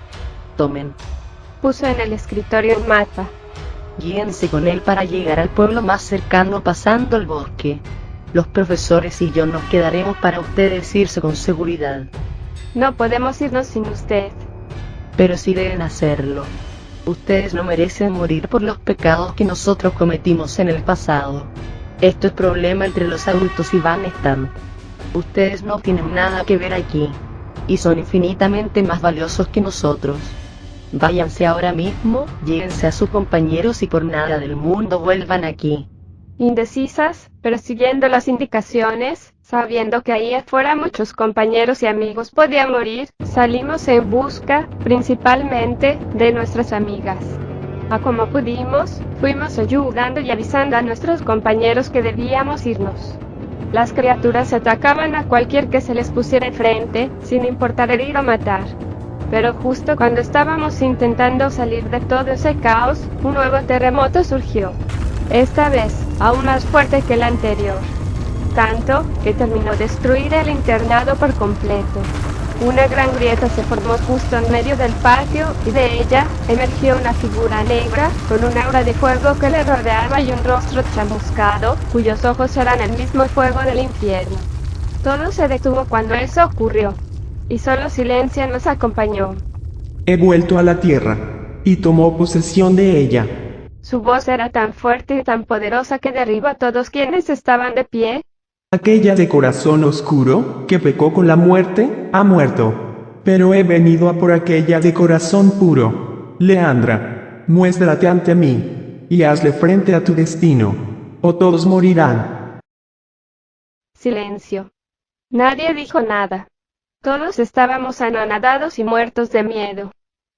Tomen. Puso en el escritorio un mapa. Guíense con él para llegar al pueblo más cercano pasando el bosque. Los profesores y yo nos quedaremos para ustedes irse con seguridad. No podemos irnos sin usted. Pero sí deben hacerlo. Ustedes no merecen morir por los pecados que nosotros cometimos en el pasado. Esto es problema entre los adultos y Van Stand. Ustedes no tienen nada que ver aquí. Y son infinitamente más valiosos que nosotros. Váyanse ahora mismo, llévense a sus compañeros y por nada del mundo vuelvan aquí. Indecisas, pero siguiendo las indicaciones, sabiendo que ahí afuera muchos compañeros y amigos podían morir, salimos en busca, principalmente, de nuestras amigas. A como pudimos, fuimos ayudando y avisando a nuestros compañeros que debíamos irnos. Las criaturas atacaban a cualquier que se les pusiera enfrente, sin importar herir o matar. Pero justo cuando estábamos intentando salir de todo ese caos, un nuevo terremoto surgió. Esta vez, aún más fuerte que el anterior. Tanto, que terminó de destruir el internado por completo. Una gran grieta se formó justo en medio del patio, y de ella, emergió una figura negra, con un aura de fuego que le rodeaba y un rostro chamuscado, cuyos ojos eran el mismo fuego del infierno. Todo se detuvo cuando eso ocurrió. Y solo silencio nos acompañó. He vuelto a la tierra, y tomó posesión de ella. Su voz era tan fuerte y tan poderosa que derribó a todos quienes estaban de pie. Aquella de corazón oscuro, que pecó con la muerte, ha muerto. Pero he venido a por aquella de corazón puro. Leandra, muéstrate ante mí, y hazle frente a tu destino, o todos morirán. Silencio. Nadie dijo nada. Todos estábamos anonadados y muertos de miedo.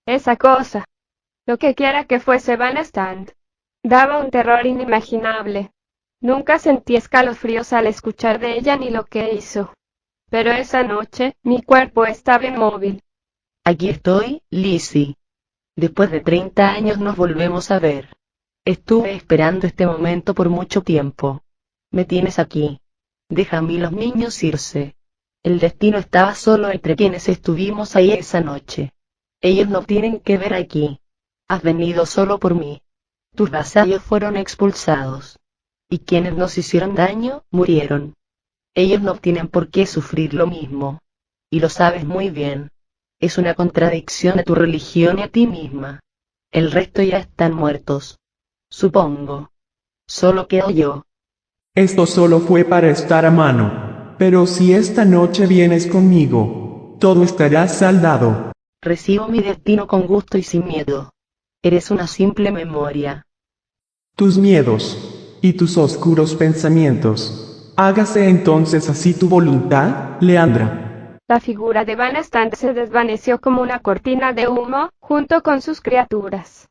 Esa cosa, lo que quiera que fuese Van Stand, daba un terror inimaginable. Nunca sentí escalofríos al escuchar de ella ni lo que hizo. Pero esa noche, mi cuerpo estaba inmóvil. Aquí estoy, Lizzie. Después de 30 años nos volvemos a ver. Estuve esperando este momento por mucho tiempo. Me tienes aquí. Deja a mí los niños irse. El destino estaba solo entre quienes estuvimos ahí esa noche. Ellos no tienen que ver aquí. Has venido solo por mí. Tus vasallos fueron expulsados. Y quienes nos hicieron daño, murieron. Ellos no tienen por qué sufrir lo mismo. Y lo sabes muy bien. Es una contradicción a tu religión y a ti misma. El resto ya están muertos. Supongo. Solo quedo yo. Esto solo fue para estar a mano. Pero si esta noche vienes conmigo, todo estará saldado. Recibo mi destino con gusto y sin miedo. Eres una simple memoria. Tus miedos y tus oscuros pensamientos. Hágase entonces así tu voluntad, Leandra. La figura de Van Stand se desvaneció como una cortina de humo, junto con sus criaturas.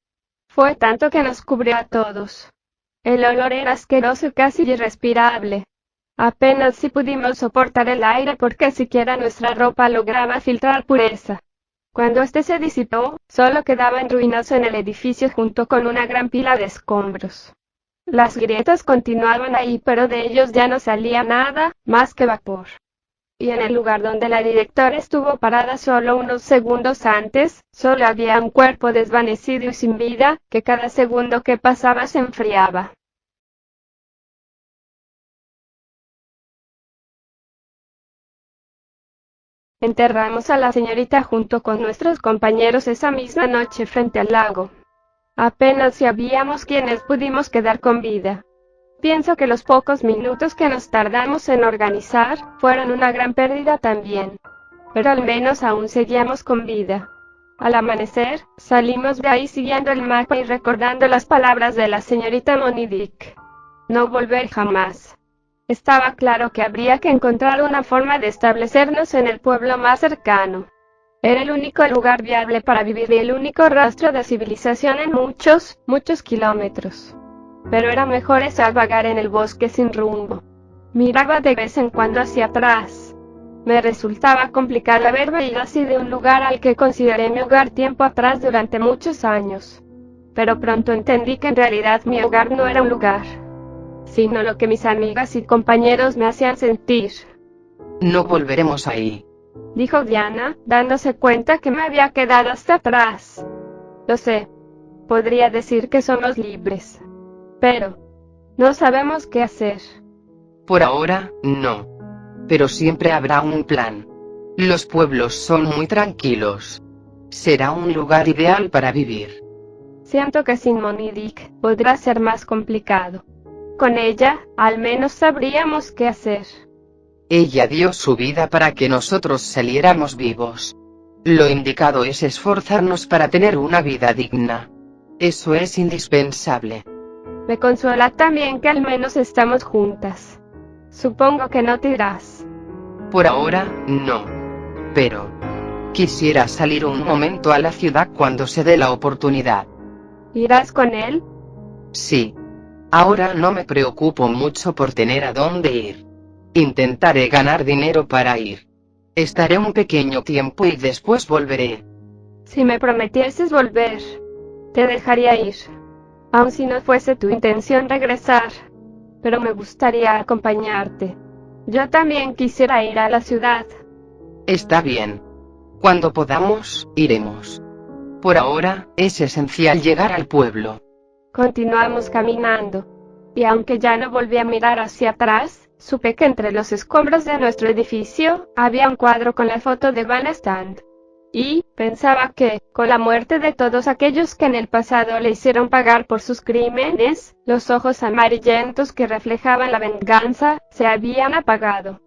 Fue tanto que nos cubrió a todos. El olor era asqueroso y casi irrespirable. Apenas si pudimos soportar el aire porque siquiera nuestra ropa lograba filtrar pureza. Cuando este se disipó, solo quedaban ruinas en el edificio junto con una gran pila de escombros. Las grietas continuaban ahí, pero de ellos ya no salía nada, más que vapor. Y en el lugar donde la directora estuvo parada solo unos segundos antes, solo había un cuerpo desvanecido y sin vida, que cada segundo que pasaba se enfriaba. Enterramos a la señorita junto con nuestros compañeros esa misma noche frente al lago. Apenas si habíamos quienes pudimos quedar con vida. Pienso que los pocos minutos que nos tardamos en organizar fueron una gran pérdida también. Pero al menos aún seguíamos con vida. Al amanecer, salimos de ahí siguiendo el mapa y recordando las palabras de la señorita Monidick. No volver jamás. Estaba claro que habría que encontrar una forma de establecernos en el pueblo más cercano. Era el único lugar viable para vivir y el único rastro de civilización en muchos, muchos kilómetros. Pero era mejor eso vagar en el bosque sin rumbo. Miraba de vez en cuando hacia atrás. Me resultaba complicado haberme ido así de un lugar al que consideré mi hogar tiempo atrás durante muchos años. Pero pronto entendí que en realidad mi hogar no era un lugar, sino lo que mis amigas y compañeros me hacían sentir. No volveremos ahí, dijo Diana, dándose cuenta que me había quedado hasta atrás. Lo sé. Podría decir que somos libres. Pero no sabemos qué hacer. Por ahora, no. Pero siempre habrá un plan. Los pueblos son muy tranquilos. Será un lugar ideal para vivir. Siento que sin Monidick podrá ser más complicado. Con ella, al menos sabríamos qué hacer. Ella dio su vida para que nosotros saliéramos vivos. Lo indicado es esforzarnos para tener una vida digna. Eso es indispensable. Me consuela también que al menos estamos juntas. Supongo que no te irás. Por ahora, no. Pero quisiera salir un momento a la ciudad cuando se dé la oportunidad. ¿Irás con él? Sí. Ahora no me preocupo mucho por tener a dónde ir. Intentaré ganar dinero para ir. Estaré un pequeño tiempo y después volveré. Si me prometieses volver, te dejaría ir. Aun si no fuese tu intención regresar. Pero me gustaría acompañarte. Yo también quisiera ir a la ciudad. Está bien. Cuando podamos, iremos. Por ahora, es esencial llegar al pueblo. Continuamos caminando. Y aunque ya no volví a mirar hacia atrás, supe que entre los escombros de nuestro edificio, había un cuadro con la foto de Van Stand. Y pensaba que, con la muerte de todos aquellos que en el pasado le hicieron pagar por sus crímenes, los ojos amarillentos que reflejaban la venganza, se habían apagado.